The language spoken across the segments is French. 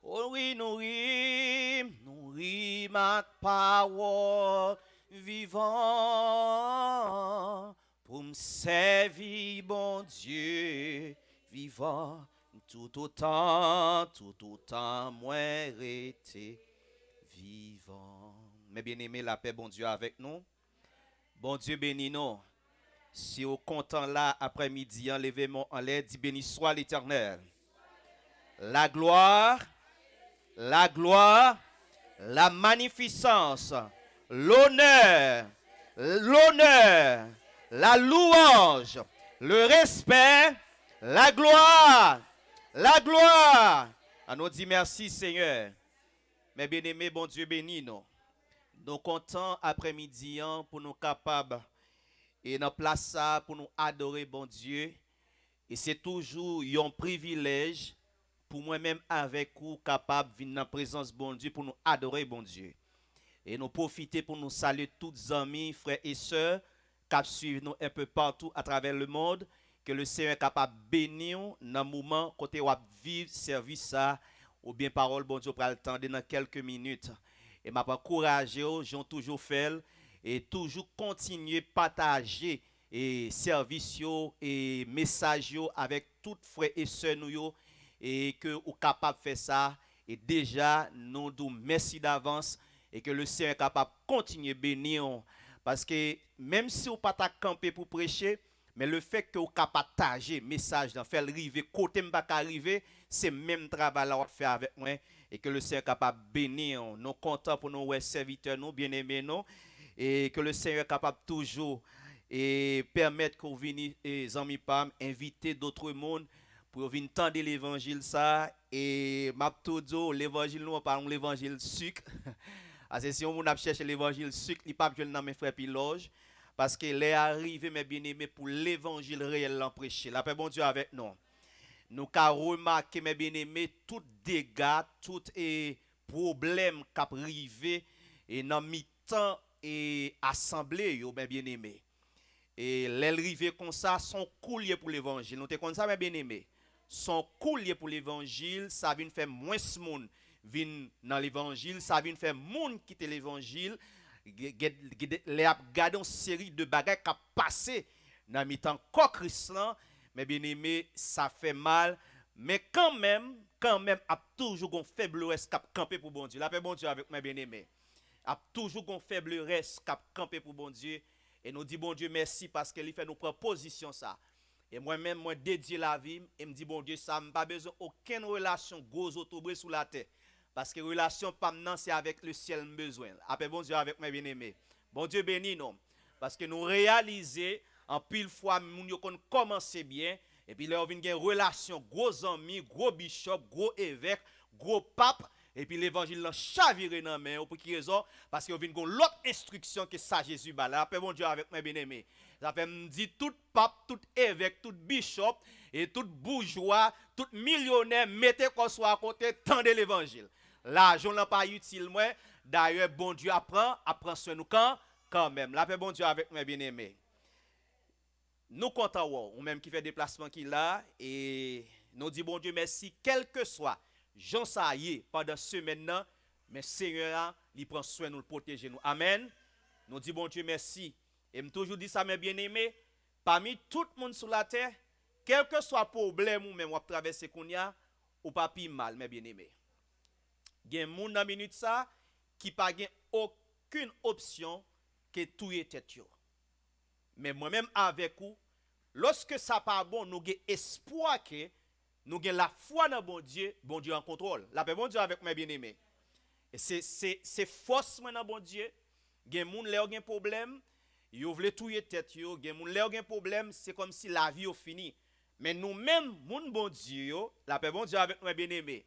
Oh oui, nous rime ma parole vivant pour me servir, bon Dieu vivant. Tout autant, moi été vivant. Mais bien aimé, la paix, bon Dieu, avec nous. Bon Dieu bénis nous. Si au content là, après-midi, enlevez-moi en l'air, dit béni soit l'Éternel. La gloire, la gloire, la magnificence, l'honneur, l'honneur, la louange, le respect, la gloire, la gloire. On nous dit merci Seigneur. Mes bien-aimés, bon Dieu bénis nous. Nous comptons après-midi pour nous capables et dans place ça pour nous adorer bon Dieu. Et c'est toujours un privilège pour moi-même avec vous capable de venir dans la présence de bon Dieu pour nous adorer bon Dieu. Et nous profiter pour nous saluer tous les amis, frères et sœurs qui suivent nous un peu partout à travers le monde. Que le Seigneur est capable de bénir dans le moment côté où vivre, service ça, ou bien parole, bon Dieu, pour attendre dans quelques minutes. Et m'a encouragé, j'ai toujours fait, et toujours continuer à partager et service et message avec toutes frères et sœurs nous et que vous capable de faire ça. Et déjà, nous nous merci d'avance et que le Seigneur est capable de continuer à bénir. Parce que même si vous pas camper pour prêcher, mais le fait que vous capable de partager message, d'en faire arriver, côté m'pa arriver, c'est même travail là faire avec moi et que le Seigneur est capable de bénir. Nous contents pour nos serviteurs, nous bien-aimés, nous, et que le Seigneur est capable toujours et permettre que vous veniez, les amis Pam, inviter d'autres mondes pour venir tendre l'évangile ça et m'a tout dit l'évangile nous parlons l'évangile sucre. Parce que si on a cherché l'évangile sucre, il pas besoin dans mes frères piloges parce qu'il est arrivé mes bien-aimés pour l'évangile réel l'en prêcher. La paix bon Dieu avec nous. Nous avons remarqué mes bien-aimés tout dégâts, tout problème qui arrivé et dans mi-temps et assemblée mes bien-aimés. Et l'arrivée comme ça, son coulier pour l'évangile. Nous te comme ça, mes bien-aimés. Son coulier pour l'évangile, ça vient faire moins de monde vient dans l'évangile, ça vient faire monde quitter l'évangile. Les a gardé une série de bagages qui a passé dans le temps Christ, mes bien-aimés, ça fait mal. Mais quand même, a toujours une faiblesse qui a campé pour bon Dieu. La paix bon Dieu avec mes bien-aimés. A toujours une faiblesse qui a campé pour bon Dieu. Et nous dit bon Dieu merci parce qu'il fait nos propositions ça. Et moi-même, moi dédié la vie, et me dit bon Dieu, ça m'a pas besoin aucune relation gros autobré sous la terre. Parce que relation pas maintenant, c'est avec le ciel besoin. Après bon Dieu avec mes bien-aimés. Bon Dieu béni nous. Parce que nous réalisons en pile fois nous commencer bien et puis là on vient une relation gros amis, gros bishop, gros évêque, gros pape et puis l'évangile l'a chaviré dans main pour qui raison parce qu'on vient l'autre instruction que ça Jésus ba là. Après bon Dieu avec mes bien-aimés. Ça fait me dit tout pape, tout évêque, tout bishop et tout bourgeois, tout millionnaire mettez qu'on soit à côté tendez l'évangile. L'argent n'est pas utile moi. D'ailleurs bon Dieu apprend sur nous quand même. La paix bon Dieu avec mes bien-aimés. Nous comptons ou même qui fait déplacement qui là et nous dit bon Dieu merci quel que soit Jean Saillé pendant ce maintenant mais Seigneur il prend soin de nous protéger nous. Amen. Nous dit bon Dieu merci et me toujours dit ça mes bien-aimés parmi tout le monde sur la terre quel que soit problème ou même on traverser qu'on y a ou pas pi mal mes bien-aimés. Gen moun dans minute ça qui pas gen aucune option que tout est tête yo. Mais moi-même avec vous, lorsque ça pas bon, nous avons espoir que nous avons la foi dans bon Dieu en contrôle. La paix bon Dieu avec mes bien-aimés. Et c'est force dans bon Dieu. Gen moun lè gen problème, yo vle touye tête yo, gen moun lè gen problème, c'est comme si la vie est finie. Mais nous-mêmes, moun bon Dieu yo, la paix bon Dieu avec mes bien-aimés.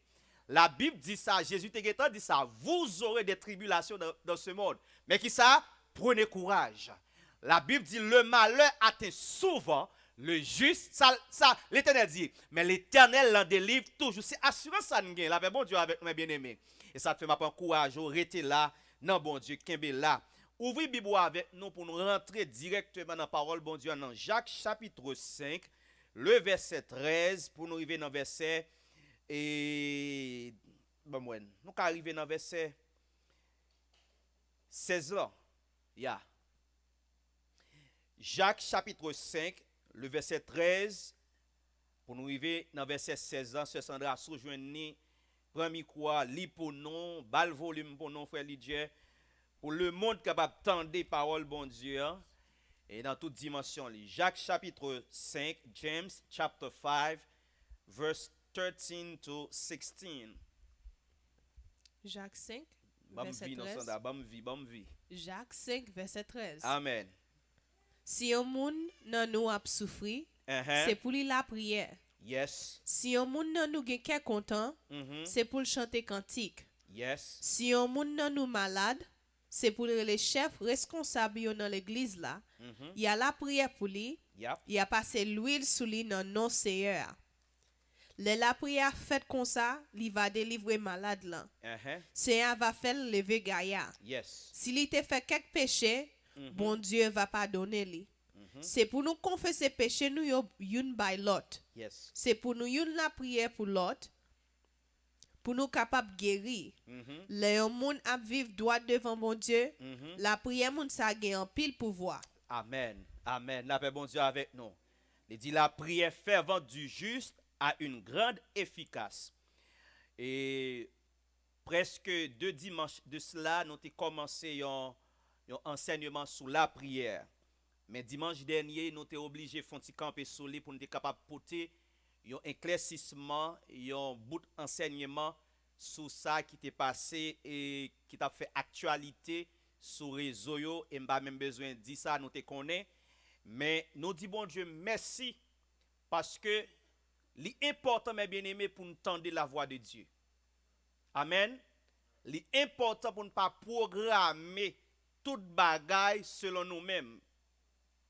La Bible dit ça, Jésus te dit ça, vous aurez des tribulations dans ce monde. Mais qui ça? Prenez courage. La Bible dit le malheur atteint souvent le juste, ça l'Éternel dit, mais l'Éternel l'en délivre toujours. C'est assurance ça nous gagne. La paix bon Dieu avec mes bien-aimés. Et ça te fait m'apprendre courage, rester là, non bon Dieu, kembe là. Ouvrez la Bible avec nous pour nous rentrer directement dans la parole bon Dieu dans Jacques chapitre 5, le verset 13 pour nous arriver dans le verset et comme moi. Nous arrivons dans verset 16 là. Yeah. Jacques chapitre 5, le verset 13, pour nous arriver dans verset 16 ans, ce Sandra soujoigné, premier quoi, lit pour nous, bal volume pour nous, frère Lydia, pour le monde capable d'entendre parole bon Dieu, hein, et dans toute dimension. Jacques chapitre 5, James chapter 5, verse 13 to 16. Jacques 5, Bam verset vie, non, 13. Sandra, bam vie. Jacques 5, verset 13. Amen. Si un monde nan nous a souffri, c'est pour lui la prière. Yes. Si un monde nan nous gen kè content, c'est pour le chanter cantique. Yes. Si un monde nan nous malade, c'est pour les chefs responsables yo dans l'église là. Il y a la prière pour lui. Yep. Il a passé l'huile sous lui dans non Seigneur. La prière faite comme ça, il va délivrer malade là. Seigneur va faire lever gaillard. Yes. S'il était fait quelques péchés, bon Dieu va pardonner lui. C'est pour nous confesser péché nous une by l'autre. Yes. C'est pour nous une la prière pour l'autre. Pour nous capables guérir. Les monde à vivre droit devant mon Dieu. La prière moun ça gagne en pile pouvoir. Amen. Amen. La paix bon Dieu avec nous. Il dit la prière fervente du juste a une grande efficace. Et presque 2 dimanches de cela, nous avons commencé un enseignement sur la prière. Mais dimanche dernier, nous avons obligé de faire camper sur lui pour nous être capable de porter un éclaircissement, un bout d'enseignement sur ça qui t'est passé et qui t'a fait actualité sur les réseaux. Et pas même besoin de dire ça, nous te connaissons. Mais nous disons bon Dieu merci parce que l'important, mes bien-aimés, pour nous tendre la voix de Dieu. Amen. L'important pour ne pas programmer toute bagaille selon nous-mêmes.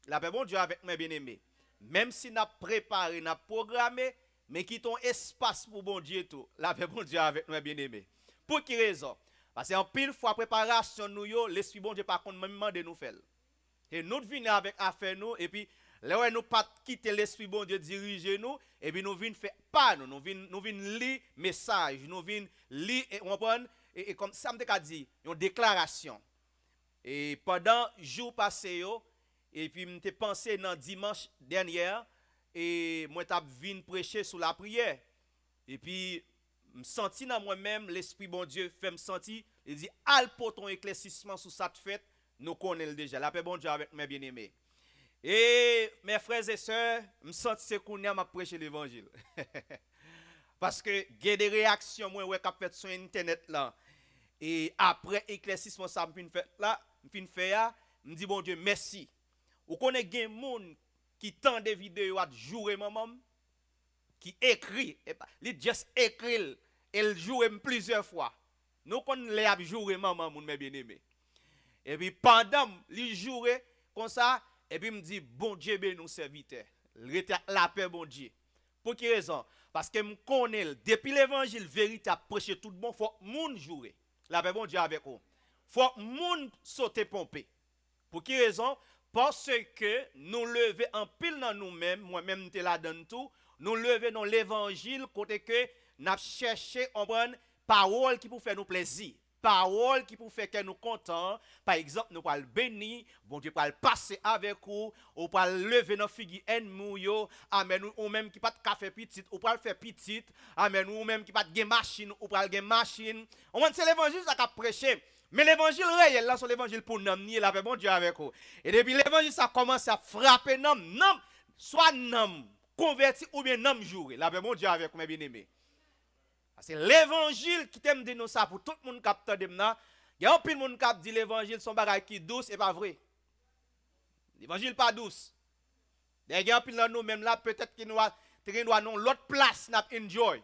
La paix bon Dieu avec mes bien-aimés. Même si nous avons préparé, nous avons programmé, mais quittons espace pour bon Dieu tout. La paix bon Dieu avec mes bien-aimés. Pour quelle raison? Parce qu'en pile fois préparation nous, l'esprit bon Dieu par contre même de nous faire. Et nous venons avec affaire nous et puis là nous pas quitter l'esprit bon Dieu diriger nous et puis nous venons faire pas nous venons lire message, nous venons lire et comme ça me dit une déclaration. Et pendant jour passé et puis m'te pensé dans dimanche dernier et moi t'a vinn prêcher sur la prière. Et puis me senti dans moi-même l'esprit bon Dieu fait me sentir il dit al pour ton éclaircissement sur cette fête. Nous connaissons déjà. La paix bon Dieu avec mes bien-aimés. Et mes frères et sœurs, je me sens que je m'a prêché l'évangile. Parce que il y a des réactions moi qui fait sur internet là. Et après éclaircissement ça me fait là, me dit bon Dieu merci. Vous connaissez des gens qui tend des vidéos à jouer maman qui écrit, il juste écrit, elle joue plusieurs fois. Nous connaissons les jouer maman mes bien-aimés. Et puis pendant les jours comme ça, et puis me dit bon Dieu ben nous serviteurs. La paix bon Dieu. Pour quelle raison? Parce que me connais depuis l'évangile vérité a prêché tout le monde faut moun jouer. La paix bon Dieu avec vous. Faut moun sauter pomper. Pour quelle raison? Parce que nous lever en pile dans nous-mêmes, moi-même t'es là dans tout, nous lever dans l'évangile côté que n'a cherché en bonne parole qui pour faire nous plaisir. Parole qui pour faire que nous contents. Par exemple, nous allons bénir, bon Dieu va passer avec vous, ou va lever nos figues ennemi amen, ou même qui pas de café petit, ou va faire petit, amen, ou même qui pas de machine, ou va de machine. On c'est l'évangile ça qu'a prêché. Mais l'évangile réel là c'est l'évangile pour nous nier la paix bon Dieu avec vous. Et depuis l'évangile ça commence à frapper non, soit non converti ou bien non jouer. La paix bon Dieu avec vous mes bien-aimés. C'est l'évangile qui t'aime de nous ça pour tout le monde qui a entendu maintenant. Il y a un peu de monde qui dit l'évangile son bagage qui est douce et pas vrai. L'évangile pas douce. Il y a un peu de nous même là peut-être qu'il nous a l'autre place n'a enjoy.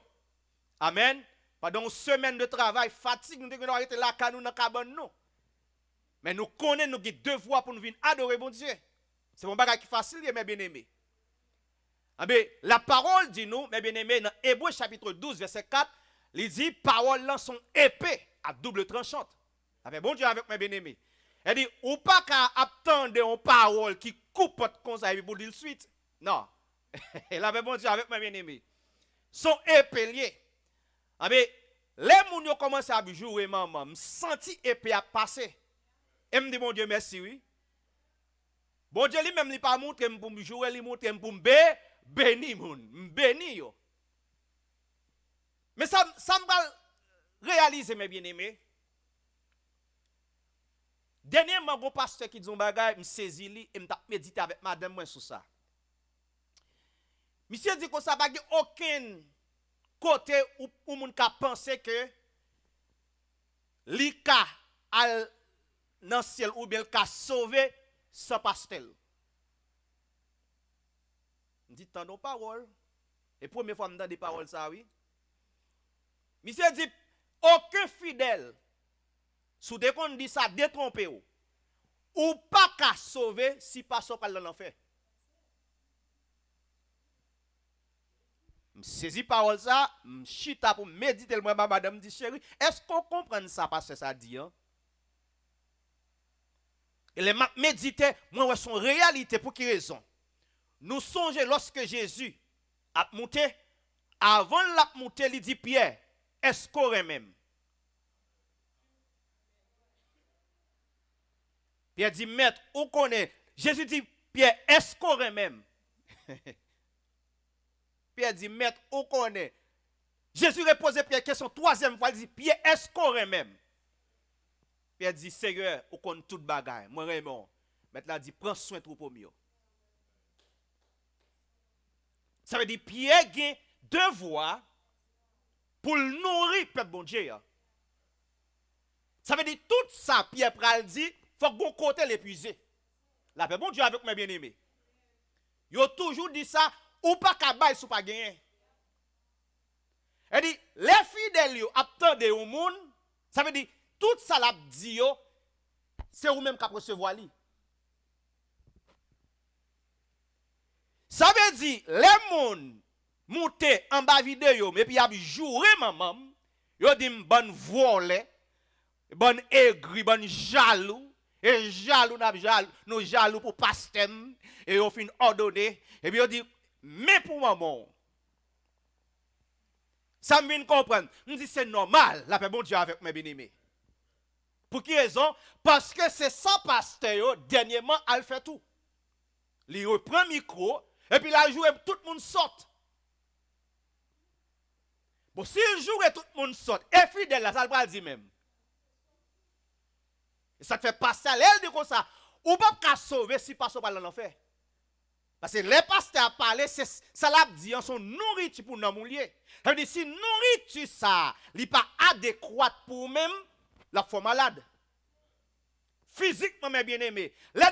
Amen. Pendant une semaine de travail fatigue nous devons arrêter là quand nous dans cabane nous. Mais nous connaissons nous avons devoir pour nous venir adorer bon Dieu. C'est un bagage qui facile mes bien-aimés. La parole dit nous mes bien-aimés dans Hébreux chapitre 12 verset 4. Il dit, paroles là sont épées à double tranchante. Avec bon Dieu avec mes bien-aimés. Il dit, ou pas qu'à attendre une parole qui coupe votre conseil pour dire suite. Non. Il avait bon Dieu avec mes bien-aimés. Sont épées liées. les moun yo commencé à jouer maman, me senti épée à passer. Et me dit bon Dieu merci oui. Bon Dieu lui-même il pas montre pour me jouer, il montre pour me béni moun, béni yo. Mais ça me va réaliser mes bien-aimés. Dernièrement, mon pasteur qui dit un bagage, me saisi li et me méditer avec madame moi sur ça. Monsieur dit que ça pas aucun côté où moun ka penser que li ka al dans ciel ou bien ka sauver sans pastel. Dit tant nos paroles et première fois m'entend des paroles ça oui. Monsieur dit aucun fidèle sous des qu'on dit ça détromper ou pas ka sauver si pas so pas dans l'enfer. Je saisis parole ça, je chita pour méditer moi madame dit chérie, est-ce qu'on comprend ça parce que ça dit hein? Et les méditer moi ouais son réalité pour qui raison? Nous songeons lorsque Jésus a monté avant la monter il dit Pierre, est-ce qu'on même? Pierre dit maître, où connaît? Jésus dit Pierre, est-ce qu'on même? Pierre dit, maître, où connaît? Jésus repose Pierre question troisième fois, il dit, Pierre, est-ce qu'on même? Pierre dit, Seigneur, où connaît toute bagaille. Moi, Raymond. Maintenant, il dit, prends soin de troupeau mieux. Ça veut dire, Pierre a devoir pour le nourrir, peuple bon Dieu. Ça veut dire, tout ça, Pierre pral dit, faut qu'on côté l'épuiser. La paix bon Dieu avec mes bien-aimés. Il a toujours dit ça, ou pas qu'à bail sous pas gagner. Elle dit, les fidèles yo attendent au monde, ça veut dire, tout ça l'a dit yo, c'est ou même qu'à recevoir li. Ça veut dire, les monde montent en bas vidéo, mais puis y a joué maman, yo dit bonne volée, bonne aigri, bonne jaloux, et jaloux nous jaloux pour pastem, et on fin ordonné, et puis on dit, mais pour maman, ça me vient comprendre. Je dis c'est normal, la paix bon Dieu avec mes bien-aimés. Pour qui raison? Parce que c'est ça pasteur, dernièrement, elle fait tout. Il reprend le micro, et puis il joue et tout le monde sort. Bon, s'il joue et tout le monde sort, et fidèle, là, ça le dit même. Et ça te fait passer à l'aile de comme ça. Ou pas qu'à sauver si pas sauver dans l'enfer. Parce que les pasteurs parlent, ça l'a dit, son nourriture pour nous mouiller. Ça veut dire, si nourriture ça, n'est pas adéquate pour même, la fois malade. Physiquement, mes bien-aimés, les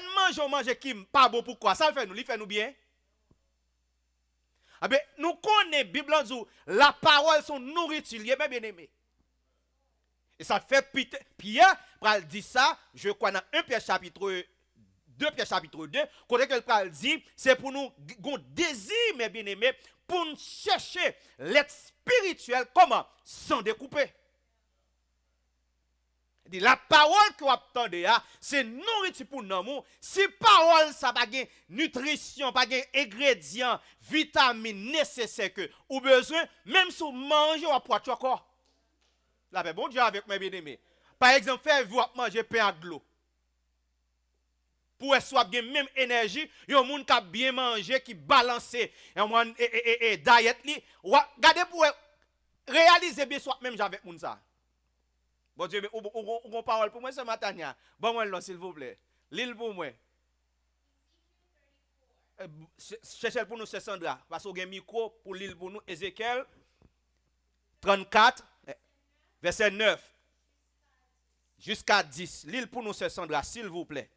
manger qui n'est pas bon pour quoi? Ça le fait nous bien. Ah ben, nous connaissons la Bible, la parole, son nourriture, mes bien-aimés. Et ça fait Pierre, pral dit ça, je crois dans 1 Pierre chapitre 2 Pierre chapitre 2, côté que le dit, c'est pour nous un désir, mes bien-aimés, pour nous chercher l'être spirituel, comment? Sans découper. La parole que vous attendez, c'est nourriture pour nous. Si parole, ça n'a pas de nutrition, pas de ingrédients, vitamines nécessaires que vous avez besoin, même si vous mangez, vous pouvez encore. La paix, bon Dieu avec mes bien-aimés. Par exemple, faites-vous manger pain à de l'eau. Pour soit bien même énergie, il y a un monde qui a bien mangé, qui balancé, et diet li. Regardez pour réaliser bien soit même avec moun ça. Bon Dieu, on parole pour moi ce matin. Bon moi s'il vous plaît. L'île pour moi. Cherchez pour nous c'est Sandra parce qu'on a un micro pour l'île pour nous Ézéchiel 34 verset 9 jusqu'à 10. L'île pour nous c'est Sandra s'il vous plaît.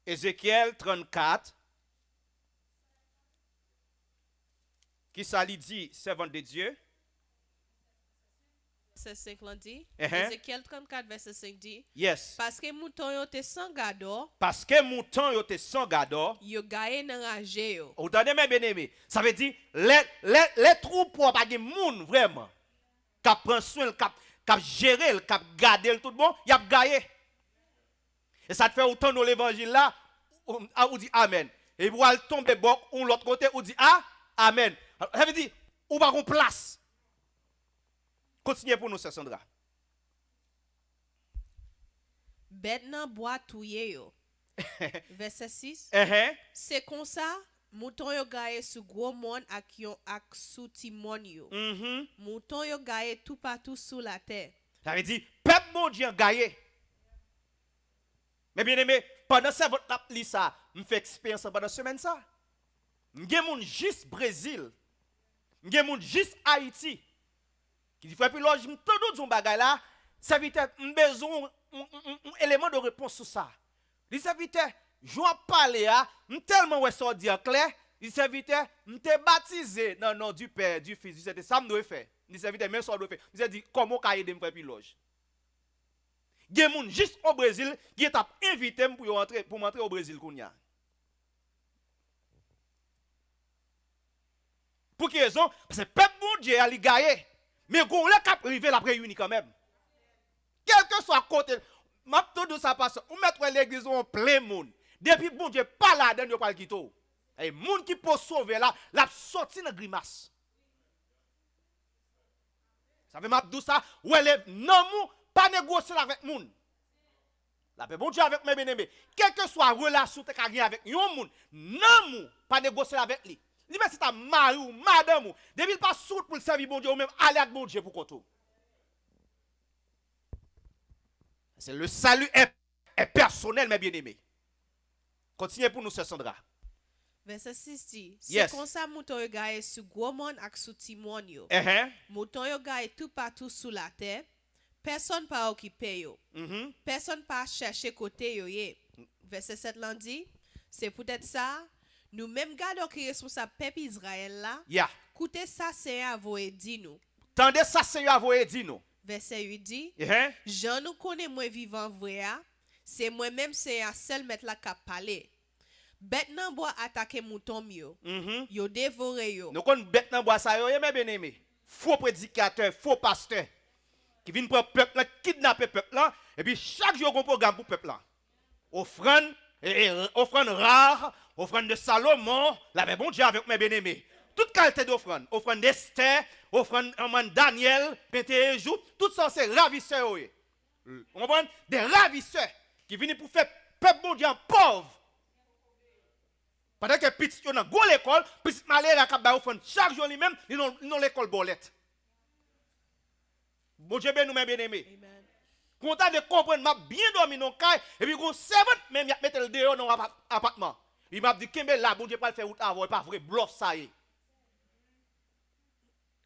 Ézéchiel 34. Qui ça lui dit, servante de Dieu? Verset 5 dit. Ézéchiel 34, verset 5 dit. Yes. Parce que mouton yo te sans gado. Parce que mouton yo te sans gado. Yo gaye nan rage yo. Vous entendez mes bien-aimés? Ça veut dire, les troupeaux pas de moun vraiment. Qui prend soin, qui gérer, qui garder tout le monde, y a gaye. Et ça te fait autant dans l'évangile là, on dit Amen. Et pour aller tomber bon, ou l'autre côté, on dit Amen. Ça veut dire, ou pas qu'on place. Continuez pour nous, Sœur Sandra. Bête nan bois touye yo. Verset 6. C'est comme ça, mouton yo gaye sous gros monde ak sous timon yo. Mouton yo gaye tout partout sous la terre. Ça veut dire, peuple bon Dieu gaye. Mais bien aimé, pendant ça, votre appli ça, je fais expérience pendant semaine ça. Je moun juste Brésil. Je moun juste Haïti. Qui dit, frère, puis là, je me tends dans bagay là, ça veut dire, besoin un élément de réponse sur ça. Il serviteur, je parler à, tellement ouais ça dit en clair, il serviteur, m'te baptisé dans le nom du Père, du Fils, du Saint-Esprit, ça me doit faire. Il serviteur même ça doit faire. Il dit comment ka aider me faire piloge. Gen moun juste au Brésil qui t'a invité pour m'entrer au Brésil kounya. Pour quelle raison? Parce que peuple bon Dieu a li gaye, mais gon le cap river la réuni quand même. Quel que soit côté, m'a tout ça passe, ou mettre l'église en plein monde. Depuis bon Dieu pas là dedans yo pas le quitter. Et monde qui peut sauver là, la sorti dans grimace. Ça veut m'a tout ça, ou elle non mou pas négocier avec moun. La paix bon Dieu avec mes bien-aimés. Quelle que soit relation que tu as avec yon moun, non mou pas négocier avec lui. Lui même si ta mari ou madame ou, depuis pas soute pour le servir bon Dieu ou même aller avec bon Dieu pour koto. C'est le salut est personnel, mes bien-aimés. Continuez pour nous, Sœur Sandra. Verset 6 dit, c'est comme ça mouton yo gaye sous gros monde ak sous timon yo. Mouton yo gaye tout partout sous la terre. Personne pas occupé yo. Personne pas chercher côté yo ye. Verset 7 l'en dit, c'est peut-être ça, nous même gardons qui responsable peuple Israël là. Écoutez ça, Seigneur avoye dit nous. Tendez ça, Seigneur avoye dit nous. Verset 8 dit, Jean nous connaît moi vivant vrai, c'est moi-même Seigneur seul mettre la cap parler. Bête nan bois attaquer mouton yo. Yo dévoré yo. Nous connaissons bête nan bois ça yo, mes bien-aimés. Faux prédicateur, faux pasteur qui viennent pour peuple là, kidnapper peuple là, et puis chaque jour on programme pour peuple là. Offrande rare, offrande de Salomon, la bon Dieu avec mes bien-aimés. Toute qualité d'offrande, offrande d'Esther, offrande de Daniel, 21 jours, tout ça c'est ravisseurs. Vous comprenez? Des ravisseurs qui viennent pour faire peuple bon Dieu pauvre. Pendant que petit yo dans l'école, petit malé la cap ba offrande chaque jour lui-même, ils ont l'école bolette. Bon Dieu ben nous mes bien-aimés. Amen. Content de comprendre m'a bien dormi dans caille et puis gon servante même y a mettre le dehors dans appartement. Il m'a dit kembe là bon Dieu pas le faire route avant pas vrai bloc ça y est.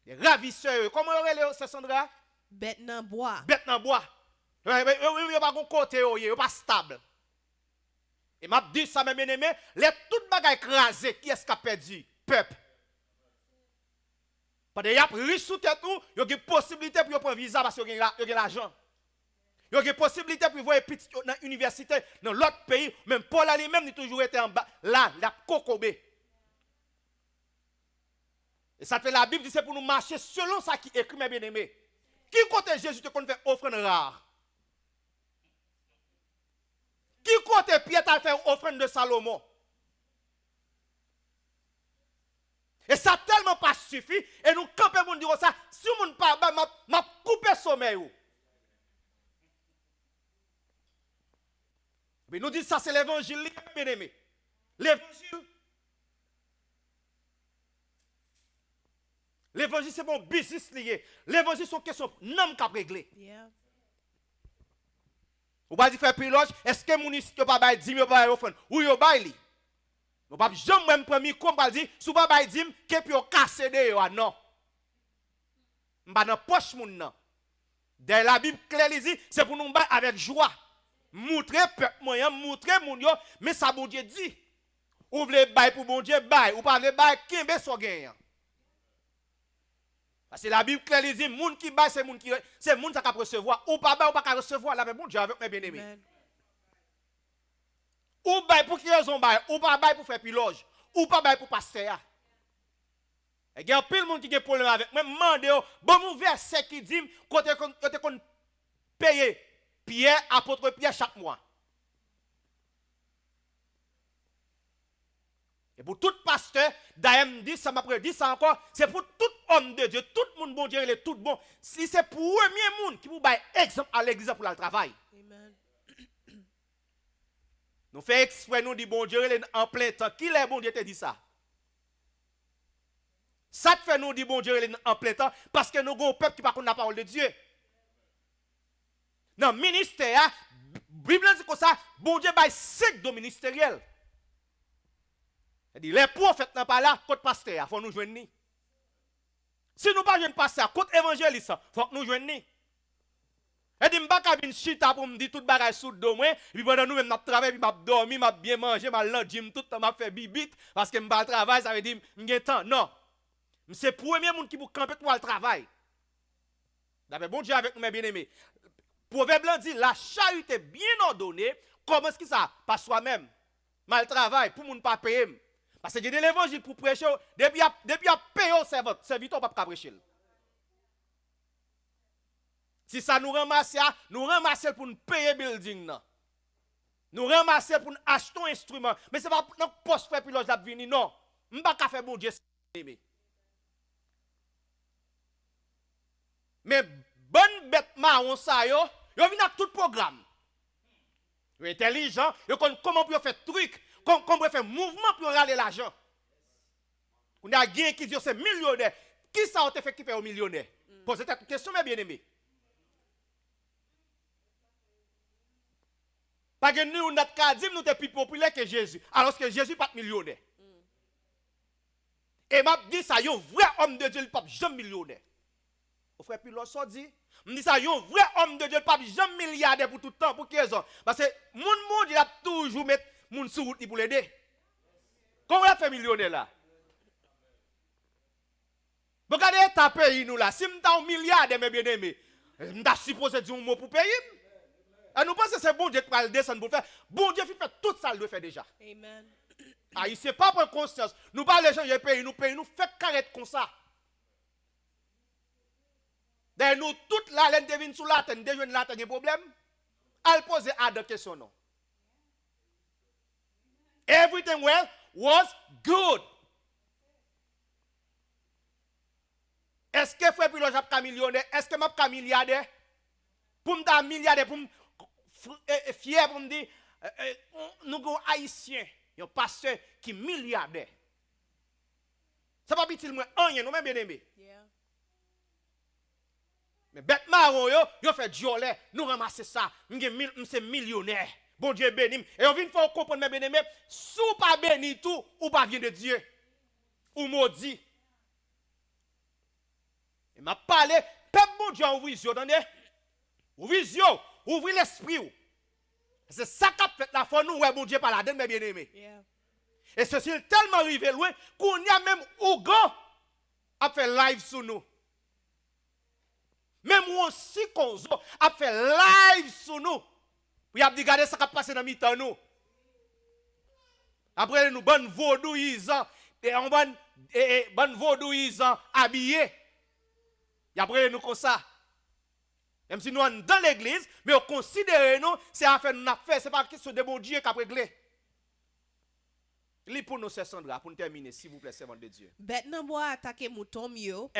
Les ravisseurs, comment on relève ça Sandra? Bête nan bois. Bête nan bois. Yo pas gon côté yo pas stable. Et m'a dit ça mes bien-aimés, les toutes bagaille écrasé, qui est-ce qui a perdu? Peuple. Parce que y a riche sous tête tout, y a une possibilité pour prendre visa parce que y a l'argent. Y a une possibilité pour voir petit dans l'université dans l'autre pays, même Paul lui-même il toujours été en bas là, la cocobé. Et ça fait la Bible dit c'est pour nous marcher selon ça qui écrit mes bien-aimés. Qui côté Jésus te qu'on fait offrande rare? Qui côté Pierre t'a fait offrande de Salomon? Et ça tellement pas suffi et nous camper mon dire ça si mon pas m'a coupé sommeil. Mais nous dit ça c'est l'évangile bien aimé. L'évangile c'est mon business lié. L'évangile c'est une question non cap régler. Ou pas dire faire piloge, est-ce que mon ici pas bail 10 000 pas offrande ou yo bail li? On pas jamais même premier comme pas dire sous pas bail 10 que puis on casser de yo non. M'pa dans poche moun nan. Dans la Bible claire dit c'est pour nous bail avec joie. Montrer peuple moyen, montrer moun yo, mais ça bon Dieu dit. Ou vle bail pour bon Dieu bail ou pas vle bail kembe so gagnant. Parce que la Bible claire dit moun qui bail c'est moun qui c'est moun ça ka recevoir ou pas bail ou pas recevoir la bon Dieu avec mes bien-aimés. Ou bail pour qui raison bail ou pas bail pour faire piloge ou pas bail pour pasteur. Et il y a pile monde qui a problème avec moi mandé bon mon verset qui dit côté qu'on payer Pierre apôtre Pierre chaque mois. Et pour tout pasteur, d'ailleurs, me dit ça, m'a dit ça encore, c'est pour tout homme de Dieu, tout le monde bon Dieu, il est tout bon. Si c'est pour le premier monde qui vous donne exemple à l'église pour le travail. Amen. Nous faisons exprès, nous dit bon Dieu, il est en plein temps. Qui est bon Dieu te dit ça? Ça te fait nous dire bon Dieu, il est en plein temps parce que nous avons un peuple qui parle la parole de Dieu. Dans le ministère, la Bible dit comme ça, bon Dieu bail 5 dons ministériels. Il dit, les prophètes n'ont pas là, contre pasteur, il faut nous joindre. Si nous ne pas joindre pasteur, contre évangéliste, il faut que nous joindre. Et dit, je ne vais pas venir chita pour me dire tout le bagage sous le dos, puis pendant nous, je travaille, puis je dormi, je bien mangé, je vais gym tout le temps, je fais bibite, parce que je vais travailler, ça veut dire, je n'ai temps. Non. C'est le premier monde qui vous camper pour le travail. D'après bon Dieu avec nous, mes bien-aimés. Proverbe dit, la charité bien ordonnée, comment est-ce que ça? Pas soi-même. Mal travail, pour ne pas payer. Parce que il y a de l'évangile pour prêcher, depuis à payer au serviteur, on ne peut pas prêcher. Si ça nous ramasse pour nous payer building. Nous ramasser pour nous acheter un instrument. Mais ce n'est pas notre poste faire pilote de venir, non. Je ne peux pas faire bon Dieu. Mais bonne bête marron ça yo vient avec tout programme. Yo intelligent, yo connaît comment pour faire truc, comment faire mouvement pour râler l'argent. On a gagné qui dit c'est millionnaire. Qui ça a fait qui fait au millionnaire? Posez cette question mes bien-aimés. Parce que nous notre cas dit nous sommes plus populaires que Jésus, alors que Jésus pas millionnaire. Et m'a dit ça yo vrai homme de Dieu il pas jamais millionnaire. Au frère Pilot ça dit, me dit ça un vrai homme de Dieu pas jamais milliardaire pour tout le temps pour quelle raison? Parce que monde il a toujours mettre moun sur route pour l'aider. Comment il a fait millionnaire là? Regardez ta pays nous là, si m'ta un milliardaire mes bien-aimés, m'ta supposé dire un mot pour payer. Et nous pensons que c'est bon Dieu qui va le descendre pour faire. Bon Dieu fait tout ça, il le fait déjà. Amen. Ah, il sait pas pour conscience. Nous pas les gens qui payent, nous fait carrette comme ça. D'ailleurs, nous, toute la laine devine sous la tête, déjà la tête, des problèmes. Elle pose à deux questions, non. Everything well was good. Est-ce que frère Pilot j'ai un millionnaire? Est-ce que je suis milliardaire? Pour me dire milliardaire, pour me fier, pour me dire, nous sommes haïtiens, un pasteur qui est milliardaire. Ça va pas dire moi rien, nous même bien aimé. Mais bête marron yo fait diolet, nous ramasser ça, c'est millionnaire. Bon Dieu béni. Et on vient faire comprendre mes bien-aimés, si ou pas béni tout ou pas vient de Dieu ou maudit. Et m'a parlé, peuple bon Dieu ouvre les yeux, attendez. Ouvre les yeux, ouvre l'esprit. C'est ça qu'a fait la foi nous ouais bon Dieu par la donne mes bien-aimés. Et ceci est tellement arrivé loin qu'on y a même Ougo a fait live sur nous. Même aussi Konzo a fait live sur nous. Puis a dit regardez ça qui a passé dans mi-temps nous. Après nous bonne vaudouisant et on bonne vaudouisant habillé. Et après nous comme ça. Même si nous sommes dans l'église, mais on considère nous c'est affaire nous affaire, c'est pas question de bon Dieu qui a réglé. Li pour nous c'est Sandra pour nous terminer s'il vous plaît servante de Dieu. Bête nan bois attaquer mouton yo.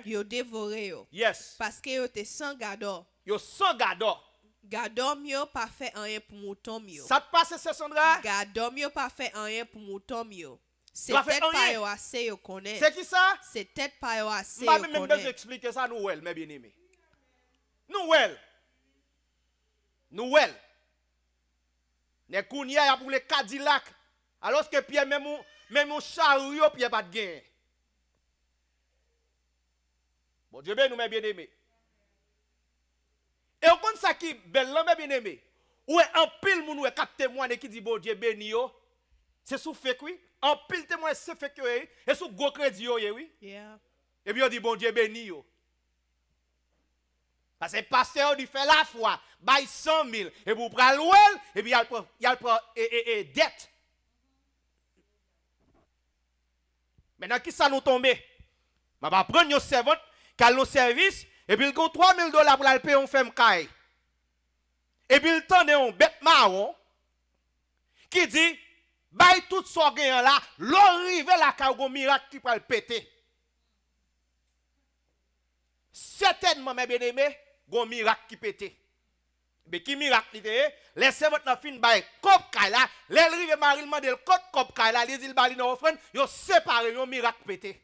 Yo dévoré yo. Yes. Parce que yo te sans gado. Yo sans gado. Gado yo pas fait rien pour mouton yo. Ça te passe c'est Sandra? Gado yo pas fait rien pour mouton yo. C'est tête pas yo assez yo connaît. C'est qui ça? C'est tête pas yo assez yo connaît. Même besoin expliquer ça nous mes bien-aimés. Nous ne kounya ya pour les Cadillac. Alors que Pierre même mon chariot Pierre pas de gain. Bon Dieu ben nous mes bien-aimés. Et on compte ça qui belle là mes bien-aimés. Ou en pile moun ou quatre témoins qui dit bon Dieu béni yo. C'est sous fait oui. En pile témoin c'est fait que et sous gros crédit yo oui. Yeah. Et puis on dit bon Dieu béni yo. Parce que le pasteur il fait la foi, bail 100 000 et vous prenez l'ouel et puis il prend dette. Maintenant, qui ça nous tombe? Je vais prendre une servante qui a le service et puis il a 3 000 $ pour aller payer un femme caille. Et puis il tend un bête marron qui dit Bay tout so gen là, l'arrive la ka gon miracle qui pral péter. Certainement mes bien-aimés, gon miracle qui péter. Mais qui miracle était? Laissez votre fin bay kop kay la, les rive Marie demande le kop kay la, les il bali dans offrande, yo séparé yo miracle péter.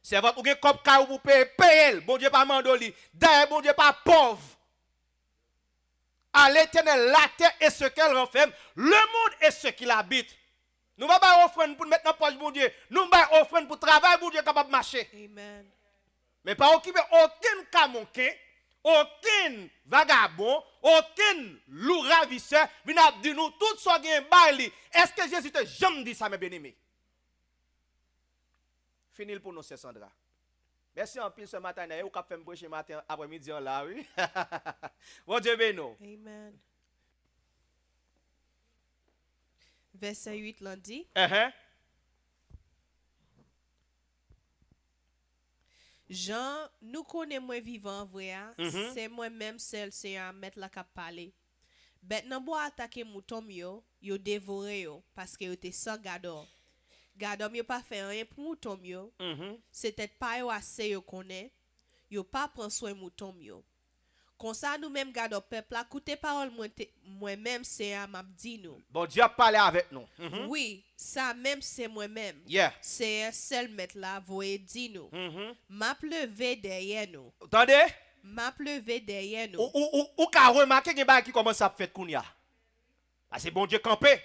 C'est votre ou gen kop kay ou pour payer, bon Dieu pas mandoli, d'ailleurs bon Dieu pas pauvre. À l'Éternel la terre et ce qu'elle renferme, le monde et ce qu'il habite. Nous ne va pas offrir pour mettre dans poche bon Dieu. Nous va offrir pour travailler bon Dieu capable de marcher. Amen. Mais pas occuper aucun camonquin, aucun vagabond, aucun loup ravisseur vient dire nous tout ça gain bail. Est-ce que Jésus te jamais dit ça mes bien-aimés? Fini pour nous c'est Sandra. Merci en pile ce matin, vous avez fait me prêcher matin après-midi là, oui. Bon Dieu bénisse. Amen. Verset 8 l'en dit. Jean, nous connaissons moi vivant vrai, c'est moi-même seul c'est à mettre la cap parler. Bet nan bo attaquer mouton yo dévoré yo parce que yo te sans gador. Gador yo pas fait rien pour mouton yo. C'était pas yo assez yo connaît. Yo pas prend soin mouton yo. Comme ça nous même gador peuple la écoutez parole moi-même c'est à m'a dit nous. Bon Dieu a parlé avec nous. Oui, ça même c'est moi-même. Yeah. C'est un seul maître là voye dit nous. M'a levé derrière nous. Attendez? M'a levé derrière nous. Ou ka remarqué gen bagay qui commence à faire kounya. Parce que bon Dieu campé.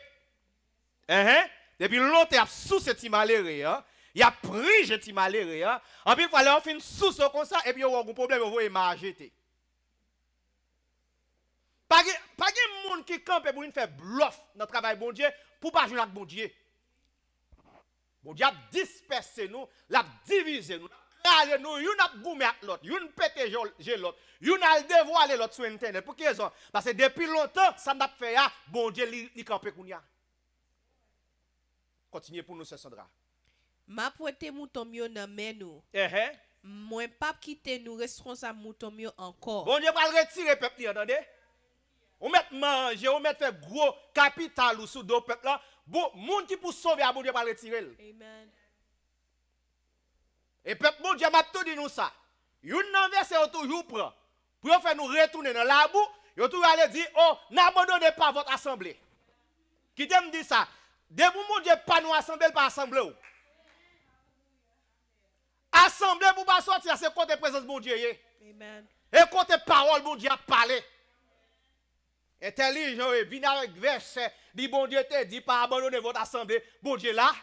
Depuis longtemps sous ce petit malheureux hein. Il a pris ce petit malheureux hein. En plus fallait on fin sous ça comme ça et puis on a un problème on va marcher. Pas de monde qui campe pour faire bluff dans le travail bon Dieu pour pas jouer avec bon Dieu. Bon Dieu a dispersé nous, l'a divisé nous, cralé nous, yon a goumé avec l'autre, yon pété l'autre, yon a dévoilé l'autre sur internet. Pour quelle raison? Parce que depuis longtemps ça n'a pas fait bon Dieu li camper kounya. Continuez pour nous, c'est Sandra. Ma poete mouton myo nan men nou. Moi pas quitter nous responsable mouton myo encore. Bon Dieu va retirer peuple li, entendez? On met manger, on met faire gros capital ou sous dos peuple là. Bon, monde qui pour sauver à bon Dieu va retirer. Amen. Et peuple bon Dieu m'a tout dit nous ça. Yon nan verset ou toujours prend. Pour faire nous retourner dans la boue, yon toujours aller dire oh, n'abandonnez pas votre assemblée. Qui t'aime dit ça? Debout mon Dieu pas nous assembler pas assembler. Assembler pour pas sortir c'est côté présence bon Dieu. Amen. Et côté parole bon Dieu a parlé. Intelligent et vient avec verset, dit bon Dieu te dit pas abandonner votre assemblée, bon Dieu là.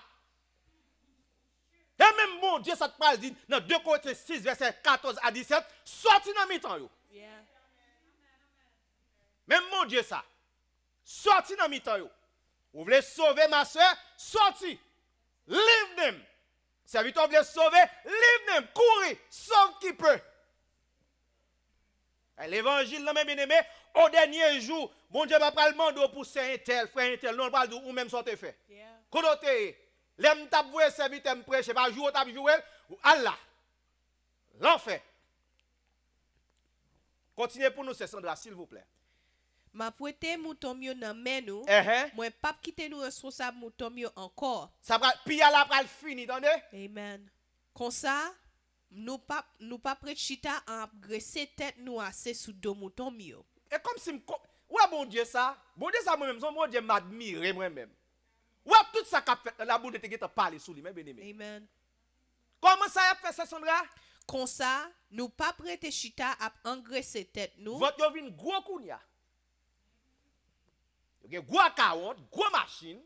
Et même bon Dieu ça te parle dit dans 2 Corinthiens 6 verset 14 à 17, sorti dans mi-temps yo. Yeah. Même mon Dieu ça. Sorti dans mi-temps yo. Vous voulez sauver ma soeur, sorti. Leave them. Serviteur voulez sauver, leave them, courir, sauve qui peut. L'évangile là même bien-aimé, au dernier jour, bon Dieu va pas le demander pour frère un tel, non pas ou même sorte fait. Kodote, l'aime t'a voué serviteur me prêcher, pas jouer t'a jouer, Allah. L'enfer. Continuez pour nous, c'est Sandra, s'il vous plaît. Ma poete mouton myo nan men nou. Moi pas quitter nous responsable mouton myo encore. Ça va piller la pral fini, attendez? Amen. Comme ça, nous pas prêt chita en agresser tête nous assez sous dos mouton myo. Et comme si ouais bon Dieu ça moi-même, mon Dieu m'admire moi-même. Ouais tout ça qu'a fait la boule de te parler sous lui, bien aimé. Amen. Comment ça a fait ça Sandra? Comme ça, nous pas prêt chita à agresser tête nous. Votre yo vinn gros kounya. Ok, gros 40, gros machine.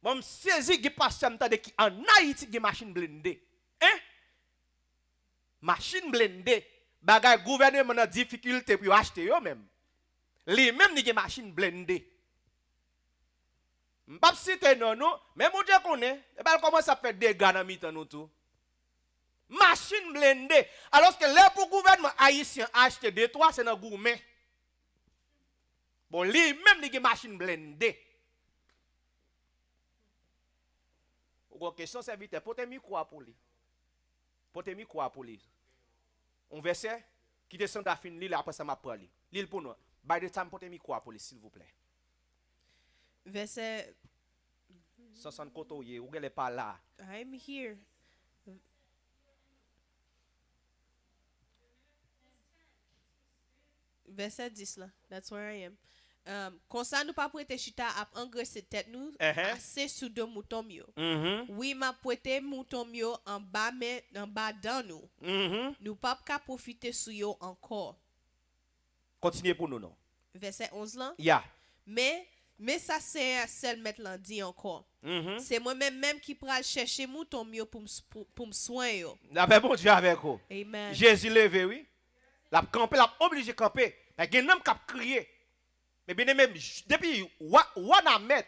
Moi saisi qui passe m'tande qui en Haïti qui machine blindée. Machine blindée. Bagay gouvernement dans difficulté pour acheter yo même. Li même ni machine blindée. M'pas citer non, mais mon Dieu connaît, et ben commence à faire des dégâts dans mi-temps nous tout. Machine blindée. Alors que là pour gouvernement haïtien acheter des trois c'est dans gourmet. Bon, lui même ni machine blindée. Ou question serviteur, portez micro pour lui. Portez micro pour lui. On verset qui descend à fin l'île après ça m'a parlé. L'île pour nous. By the time portez micro pour s'il vous plaît. Verset 60 kotoye ou gele pas là. I'm here. Verset 10 là. That's where I am. Comme ça nous pas prêter chita à engraisser tête nous assez sous deux moutons mieux. Oui, m'a prêté mouton mieux en bas dans nous. Nous pas qu'à profiter sous yo encore. Continuez pour nous non. Verset 11 là. Yeah. Mais ça c'est un seul mettre lundi encore. C'est moi-même qui pral chercher mouton mieux pour me soigner. La paix bon Dieu avec vous. Amen. Jésus levé oui. La camper, la obligé camper. Il y a un homme qui a crié. Mais bien aimé, depuis Wanamet,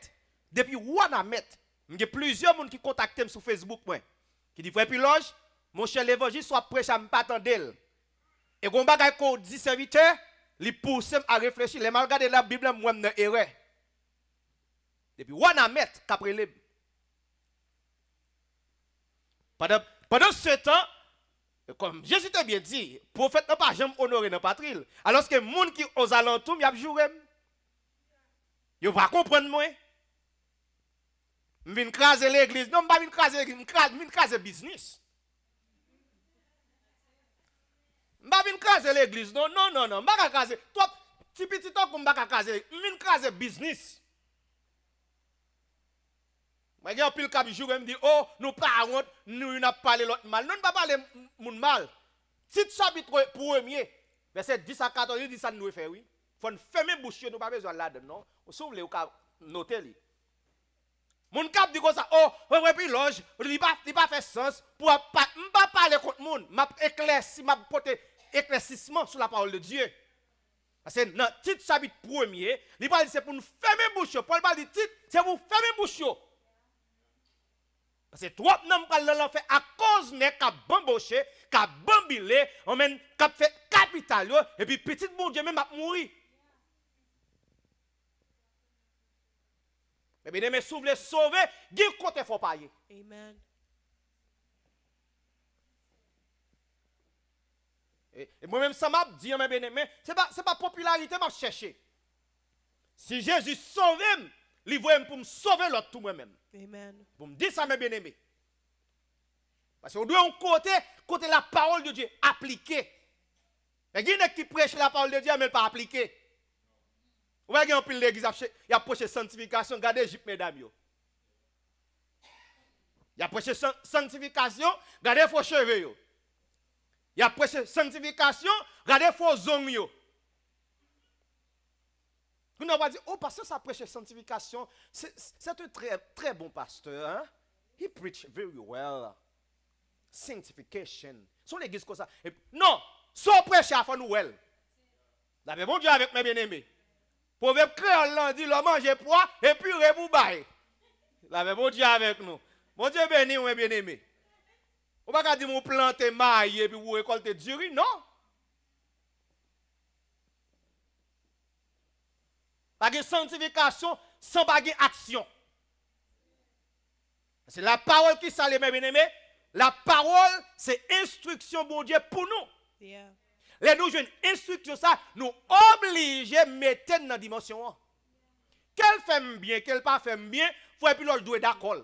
il y a plusieurs personnes qui contactent sur Facebook moi. Qui dit frère Piloge, mon cher l'évangile soit prêche à me pas attendre. Et quand bagay ko dit serviteur, il pousse à réfléchir, les mal regarder la Bible moi dans erreur. Depuis Wanamet qu'après les pendant ce temps, comme Jésus t'a bien dit, prophète n'a pas jamais honoré dans patrie. Alors que les gens qui aux alentours, ils ont joué. Ils ne vont pas comprendre moi. Je viens craser l'église. Non, je ne viens craser l'église, je viens craser business. Je ne viens craser l'église. Non, non, non, non. Je ne viens craser. Toi, petit temps comme je viens craser, je viens craser business. Je viens pile cap jour, je me dis, oh, nous parlons, nous n'avons pas parlé l'autre mal. Nous ne pas parler mon mal. Si tu chapitre premier, verset 10 à 14, il dit ça nous fait, oui. Il faut fermer bouche, nous pas besoin de là non. Si vous voulez, vous noter li. Mon cap dit comme ça, oh, ouais, puis loge, il pas fait sens pour pas parler contre monde, m'a éclairci, m'a porté éclaircissement sur la parole de Dieu. Parce que dans le titre chapitre premier, il parle c'est pour nous fermer bouche. Paul parle du titre, c'est pour fermer bouche. Parce que trois n'ont pas l'en fait à cause de qu'a bamboché, qu'a bambilé, on mène qu'a fait capital et puis petit bon Dieu même a mouru. Mais bien aimé, si vous voulez sauver, dis côté faut payer. Amen. Et moi-même, ça m'a dit, mes bien-aimés, ce n'est pas popularité que je cherche. Si Jésus sauve, il veut pour me sauver l'autre tout moi-même. Amen. Pour me dire ça, mes bien-aimés. Parce qu'on doit côté la parole de Dieu appliquée. Il y a des qui prêchent la parole de Dieu, mais pas appliquée. Vous voyez, il y a l'église, il y a prêché sanctification, regardez Égypte, mesdames. Il y a prêché sanctification, regardez vos cheveux. Il y a prêché sanctification, regardez vos ongles. Vous n'avez pas dit, oh, pasteur, ça prêche sanctification. C'est un très, très bon pasteur. Hein? He preach very well. Sanctification. Son l'église comme ça. Non, son prêche à fond well. La paix, bon Dieu avec mes bien-aimés. Proverbe créole l'on dit, l'on mange poids et puis reboubaye. La paix, bon Dieu avec nous. Bon Dieu béni, mes bien-aimés. On ne va pas dire, vous plantez maille et puis vous récoltez du riz, non. Pas de sanctification sans pas de action. C'est la parole qui s'allume, mes bien-aimés. La parole, c'est instruction, bon Dieu, pour nous. Yeah. Les nous jeunes instructions, ça, nous oblige à mettre dans la dimension. Qu'elle fait bien, qu'elle pas fait bien, il faut puis l'autre doit d'accord.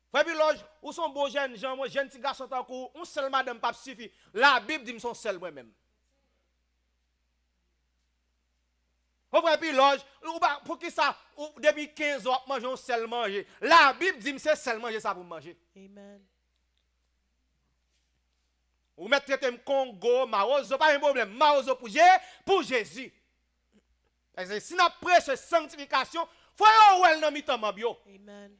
Frère Piloge, où sont beaux jeunes gens, moi, jeunes petits garçons, on seul madame pas suffit. La Bible dit que sont seuls moi-même. Frère Piloge, pour qui ça, depuis 15 ans, manger un seul manger. La Bible dit que c'est seul manger ça pour manger. Amen. Vous mettez un Congo, Marozo, pas un problème. Marozo pour Jésus. Parce que si nous prêchons sanctification, il faut que vous ayez un temps. Amen.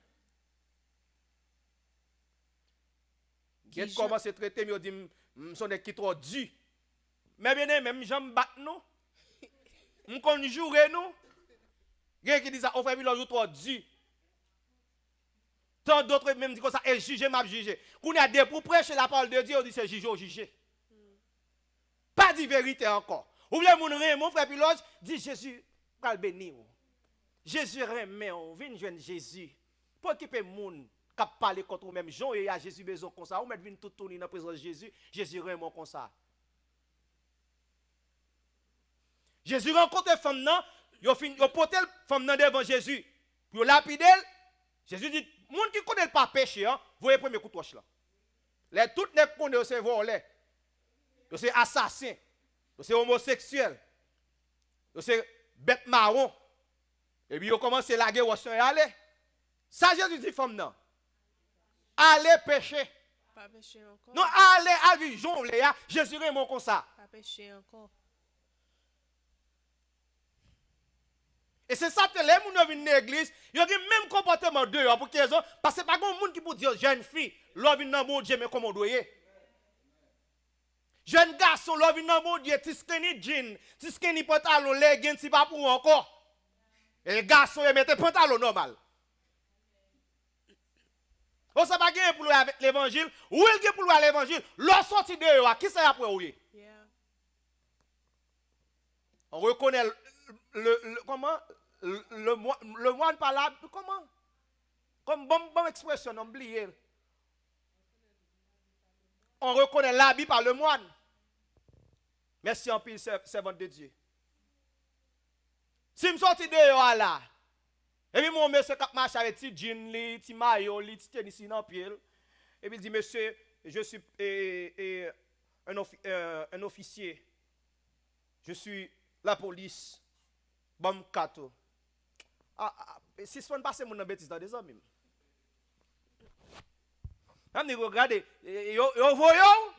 Quand je commence à traiter, je dis, je suis qui trop dur. Mais bien, même je me bats, nous. Je conjure, nous. Il y a qui disent, on fait le jour trop dur. Tant d'autres même disent comme ça, et juger, m'a jugé. Quand on a des pour prêcher la parole de Dieu, on dit c'est juger ou juger. Pas de vérité encore. Ou bien mon frère Piloge dit Jésus, va le bénir. Jésus remet, on vient joindre Jésus. Pour occuper le monde. qui parle contre vous même Jean et à Jésus besoin comme ça, ou mettre vinn tout tourner dans présence de Jésus, Jésus vraiment comme ça. Jésus rencontre femme nan, yo porte femme nan devant Jésus. Pour lapider, Jésus dit monde qui connaît pas péché hein, voyez premier coup de torche là. Les toutes les connaissent c'est volé. C'est assassin. C'est homosexuel. C'est bête marron. Et puis, ils commencent à laguer au et aller. Ça, Jésus dit, femme, non. Allez pécher. Pas pécher encore. Non, allez vivre, jongle, Jésus est comme ça. Pas pécher encore. Et c'est ça que les gens viennent dans l'église, ils ont le même comportement dehors pour qu'ils ont. Parce que pas grand monde qui peut dire, jeune fille, l'on vient dans mon Dieu, mais comment on doit y. Jeune garçon, l'on vient dans mon Dieu, tu skeni jean, tu skeni pantalon, leggings, c'est pas pour encore. Et les garçons, ils mettent pantalon normal. On ne sait pas gagner pour lui avec l'évangile. Où il gagne pour lui avec l'évangile? L'on sorti dehors, qui c'est après oui? On reconnaît comment? Le moine par là, comment? Comme bonne expression, on oublie. On reconnaît l'habit par le moine. Merci en pile, servante de Dieu. Si je sorti dehors là, et puis mon monsieur qui marche avec petit jean, petit maillot, petit tennis dans le pied, et puis il dit, monsieur, je suis un officier. Je suis la police. Bam kato. Si ce n'est pas passer mon bêtise dans des hommes. Regardez, yo voyons.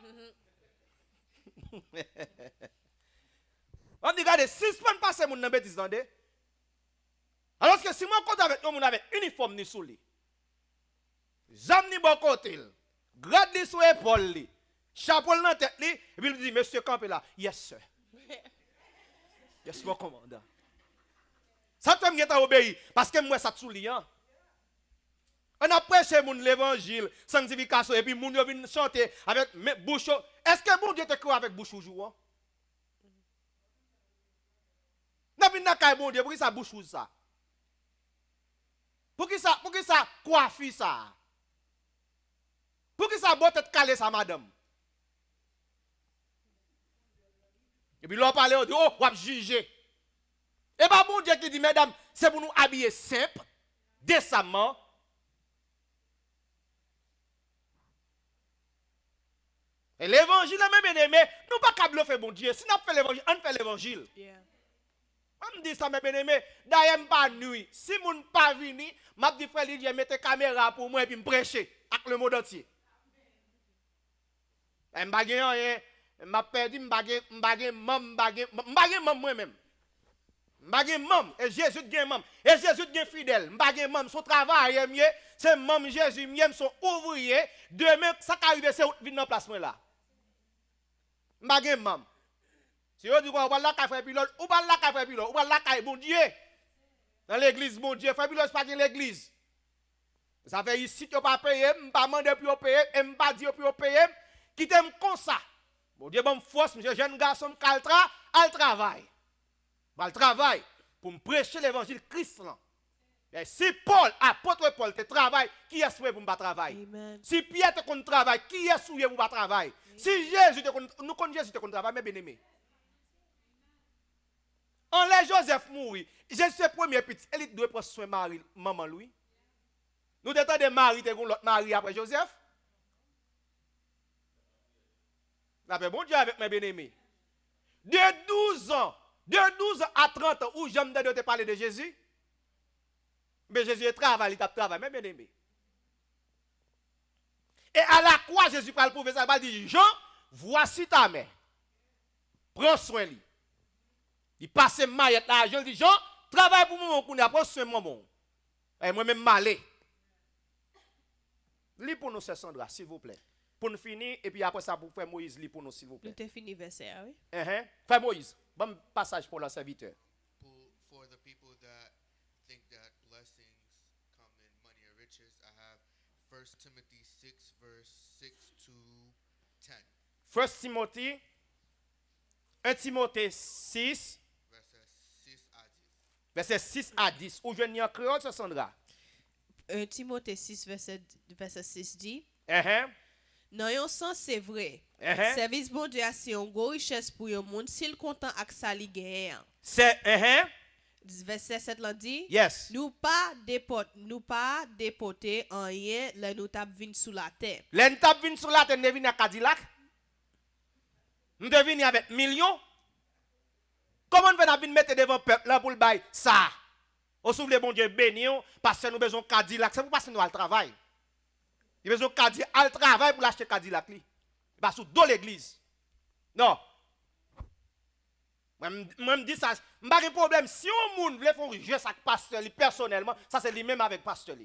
On dit, regardez, si ce n'est pas passer mon bêtise dans des. Alors que si moi compte avec nous, avec uniforme ni sous lui. Zam ni bon côté. Grade ni sous épaule li. Chapeau dans tête li. Et puis il dit, monsieur campé là. Yes, sir. Yes, mon commandant. Ça te fait obéir parce que moi ça te soulie. On a prêché l'évangile, sanctification, et puis moun yo vient chanter avec bouche. Est-ce que bon Dieu te croit avec bouche jour? N'a vinn nan kay bon Dieu, pour qui ça bouche ça? Pour qui ça coiffe ça? Pour qui ça botte tête calé ça madame? Et puis l'on parle, on dit, oh, on va juger. Et pas bon Dieu qui dit, mesdames, c'est pour nous habiller simple, décemment. Et l'évangile, même bien aimé, nous pas qu'à bluffer bon Dieu. Si nous faisons l'évangile, on fait l'évangile. On me dit ça, mes bien aimé, d'ailleurs, pas nuit. Si nous ne pas venir, je dis frère Lydia, mettez caméra pour moi et puis me prêcher avec le monde entier. Je m'a perdu, je mam moi-même. Je mam, et Jésus est mam. Et Jésus est fidèle. Je mam, son travail est mieux. C'est mam Jésus, mieux son ouvrier. Demain, ça qui arrive, c'est venir dans place là. Je mam. Si vous dites, on va la faire pilote, ou pas la faire pilote, ou pas la faire bon Dieu. Dans l'église, bon Dieu, faire pilote, c'est pas dans l'église. Ça fait ici que vous pas payer, je ne pas demander pour payer, je ne pas dire pour payer. Quittez-moi comme ça. Bon Dieu, bon force, monsieur jeune garçon, al travail. Al travail pour me prêcher l'évangile Christ. Et si Paul, apôtre Paul, te travaille, qui est souhait pour ne pas travailler? Si Pierre te compte travail, qui est souhait pour ne pas travailler? Si Jésus te compte, nous connaissons Jésus te compte travail, mes bien-aimés. En les Joseph mourit, Jésus c'est le premier petit, il doit prendre soin de Marie, maman lui. Nous t'entendons de Marie, tu as l'autre Marie après Joseph. La paix, bon Dieu avec mes bien-aimés. De 12 ans à 30 ans, où j'aime de te parler de Jésus, mais Jésus travaille, il travaille, mes bien-aimés. Et à la croix, Jésus parle pour ça, il dit, Jean, voici ta mère. Prends soin de lui. Il passe maillette là, je dis, Jean, travaille pour moi, prends soin de moi. Et moi-même, malé. Lis pour nous, c'est Sandra, s'il vous plaît. Pour nous finir, et puis après ça, pour faire Moïse, lis pour nous, s'il vous plaît. Nous fini verset, oui. Frère Moïse, bon passage pour le serviteur. For the people that think that blessings come in money or riches, I have 1 Timothy 6, verse 6 to 10. 1 Timothy, 1 Timothée 6, Verset 6 à 10. verset 6 à 10. Ou je n'y en créole, Sandra. 1 Timothée 6, verset 6 dit, Uh-huh. dans un sens, c'est vrai. Uh-huh. Service bon Dieu, c'est une grosse richesse pour le monde s'il content avec ça li gagne. C'est uh-huh. Verset 7 là dit, Yes. nous pas dépoter en rien, là nous tap vin sous la terre. L'en tap vin sur la terre, nous devons à Cadillac. Nous devons avec millions. Comment on va mettre devant le peuple là pour le bail ça? Au souffle bon Dieu béni, parce que nous avons besoin de Cadillac. C'est pour passer nous à le travail. Il a besoin de Cadillac à le travail pour l'acheter Cadillac. Il va sous dans l'église. Non. Moi, je dis ça. Je n'ai pas de problème. Si un monde veut faire un jeu avec le pasteur, personnellement, ça c'est lui-même avec le pasteur.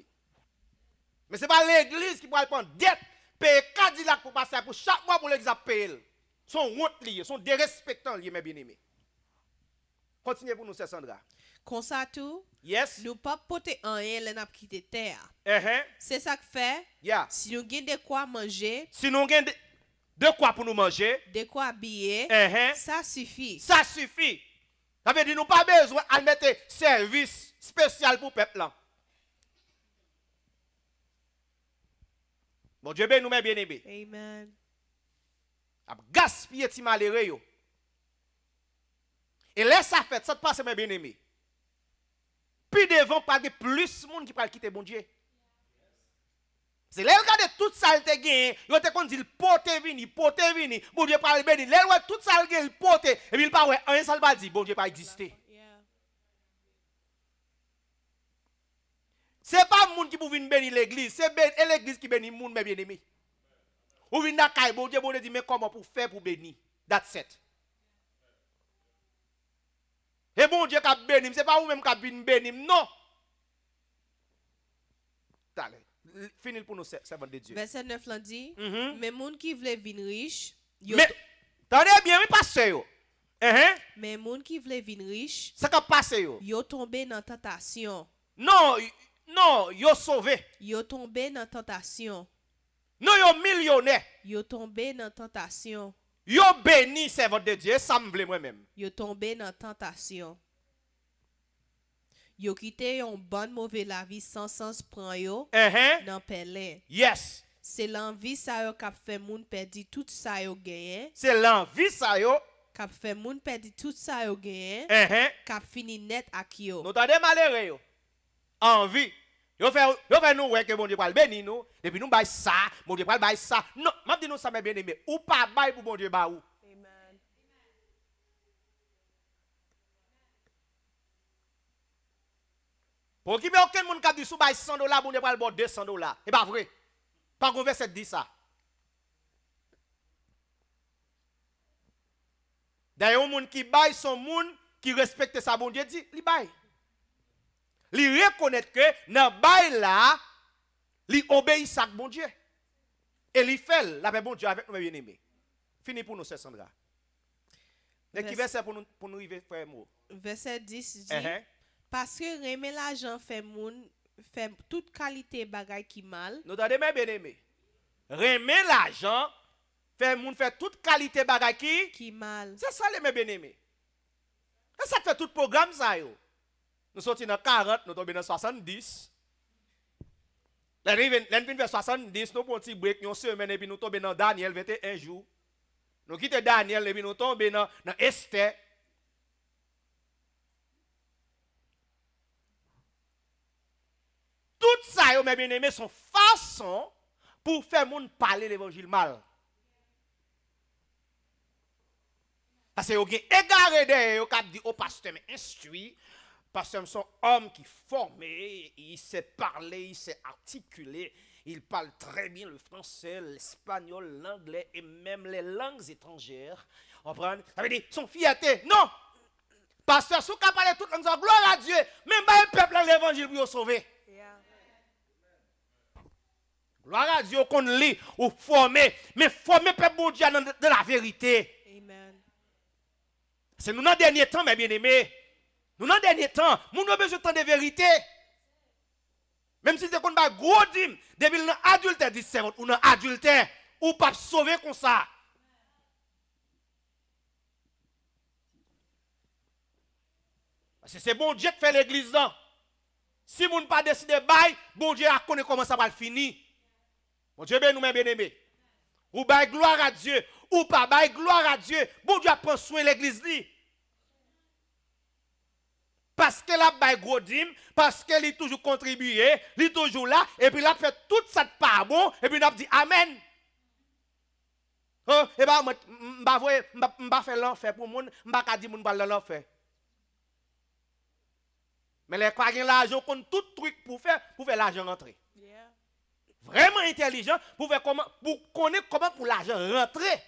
Mais ce n'est pas l'église qui va prendre dette, payer Cadillac pour passer pour chaque mois pour l'église à payer. Son honte lié, son dérespectant lié, mes bien-aimés. Continuez pour nous, c'est Sandra. Comme ça tout, Yes. nous pas porter en rien, là n'a quitté terre. Uh-huh. C'est ça que fait. Yeah. Si nous avons de quoi manger, Si nous avons de quoi pour nous manger, de quoi habiller, uh-huh, ça suffit. ça suffit. Ça veut dire nous pas besoin de mettre service spécial pour le peuple là. Bon Dieu béni nous mes bien-aimés. Amen. A gaspiller ti malheureux yo. Et laisse ça fait, ça te passe mes bien-aimés. Puis devant pas de plus monde qui va quitter bon Dieu. C'est là regarde tout ça il te gagne, yo te kon dit porter vini, bon Dieu pas béni. Là tout ça il gagne porter et puis il pas ouais un seul pas dit bon Dieu pas exister. Yeah. C'est pas monde qui pour venir bénir l'église, c'est l'église qui bénit monde mes bien-aimés. Ou vient dans caille bon Dieu dit mais comment pour faire pour bénir? That's it. Et bon Dieu qui béni, c'est pas vous même qui vient bénir, non. Allez, finir pour nous servants de Dieu. Verset 9 là dit, Mhm. mais moun qui veulent venir riche, Mais attendez bien, oui pasteur yo. mais moun qui veulent venir riche, Ça qui passe yo. yo tombé dans tentation. Non, non, yo sauvé. Yo tombé dans tentation. Non, yo millionnaire. Yo tombé dans tentation. Yo béni servant de Dieu, ça me plaît moi-même. Yo tombé dans tentation. Yo quitté yon bonne mauvaise la vie sans sens prend yo dans pelin. Yes. C'est l'envie ça yo k'ap fait moun perdi tout ça yo gagné. C'est l'envie ça yo. K'ap fait moun perdi tout ça yo gagné. K'ap fini net ak yo. Nous t'avons malheureux yo. Envie. Yo fait nous ouais que bon Dieu va bénir nous et puis nous bail ça, bon Dieu va bail ça. Non, m'a dit nous ça mes bien-aimés. Ou pas bail pour bon Dieu ba ou. Amen. Pour qu'il y ait aucun monde qui dit sous bail $100, bon Dieu va le bon $200. C'est pas vrai. Pas qu'on verset dit ça. D'ailleurs, un monde qui bail son monde qui respecte sa bon Dieu dit, li bail. Li reconnaître que dans bail là, li obéit ça bon Dieu. Et li fait la paix bon Dieu avec nous bien-aimés. Fini pour nous c'est Sandra. Et qui verset pour nous arriver frère mot. Verset 10 dit parce que remet l'argent fait toute qualité bagay qui mal. Nous t'avons bien aimé. Remet l'argent fait toute qualité bagay qui mal. C'est ça les bien aimés. Et ça fait tout programme ça yo. Nous sortis dans 40, nous tombons dans 70. L'an fin vers 70, nous prenons un petit break, une semaine, et puis nous tombons dans Daniel 21 jours. Nous quittons Daniel, et puis nous tombons dans Esther. Tout ça, mes bien-aimés, sont façon pour faire monde parler l'évangile mal. Parce que vous avez égaré derrière, vous avez dit au pasteur, mais instruit. Parce que son homme qui est formé, il sait parler, il sait articuler, il parle très bien le français, l'espagnol, l'anglais et même les langues étrangères. On prend, ça veut dire son fierté. Non! Pasteur, si vous parlez toute langue, gloire à Dieu, même pas le peuple dans l'évangile pour vous sauver. Yeah. Gloire à Dieu qu'on lit ou former, mais former peuple bon Dieu dans la vérité. Amen. C'est nous dans le dernier temps, mes bien-aimés. Nous, dans le dernier temps, nous avons besoin de temps de vérité. Même si c'est qu'on a gros dîme, depuis nous adultère, dit servant, ou non adultère, ou pas sauver comme ça. Parce que c'est bon Dieu qui fait l'église là. Si moun pas décidé bail, bon Dieu a connaît comment ça va finir. Bon Dieu ben nous bien aimé. Ou bail gloire à Dieu, ou pas bail gloire à Dieu. Bon Dieu prend soin de l'église li. Parce que la bail gros dîme, parce qu'elle est toujours contribué, il est toujours là et puis là fait tout ça de pas bon et puis n'a dit amen. Oh, et ben m'ba faire l'enfer pour moun, m'ba ka di moun ba l'enfer. Mais les pas gen l'argent qu'on tout truc pour faire l'argent rentrer. Yeah. Vraiment intelligent pour faire comment pour connaître comment pour l'argent rentrer.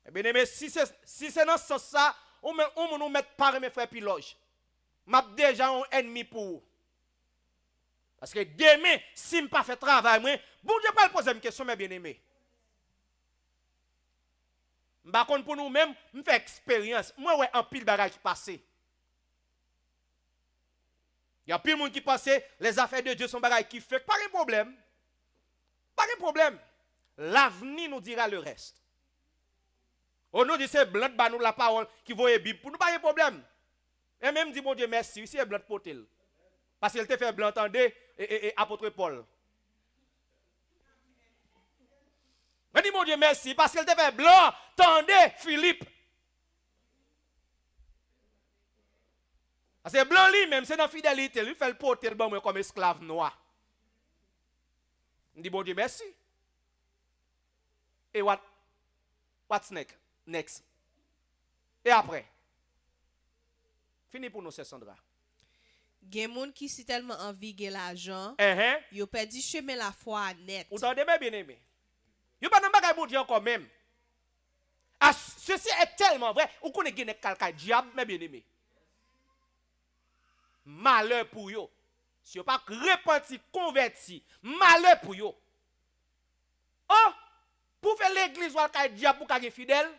Eh bien aimé, si c'est dans ce sens ça, on nous met par mes frères piloge. M'a déjà un ennemi pour vous. Parce que demain, si je pas fait travail, moi, bon Dieu pas poser une question mes bien-aimés. Par contre pour nous même, me fait expérience. Moi ouais en pile bagage passé. Il y a pile monde qui pense les affaires de Dieu sont bagages qui fait pas de problème. Pas de problème. L'avenir nous dira le reste. On nous dit c'est blanc bah nous la parole qui voit Bible pour nous pas de problème. Et même dit bon Dieu merci, c'est blanc potel. Parce qu'il te fait blanc entendez et apôtre Paul. Mais dis mon Dieu merci parce qu'il te fait blanc tendez Philippe. Parce que blanc lui même c'est dans fidélité, lui fait le porter bon comme esclave noir. On dit bon Dieu merci. Et what's next? Et après? Fini pour nous, c'est Sandra. Gen moun qui si tellement envie de l'argent, yo perdu chemin la foi net. Vous entendez bien aimé? Yo pas nan bagay bon Dieu encore même. Ceci est tellement vrai, ou connaît gen quelqu'un diable mais bien aimé. Malheur pour yo. Si yo pas repenti, converti, malheur pour yo. Oh, pour faire l'église ou le diable pour être fidèle.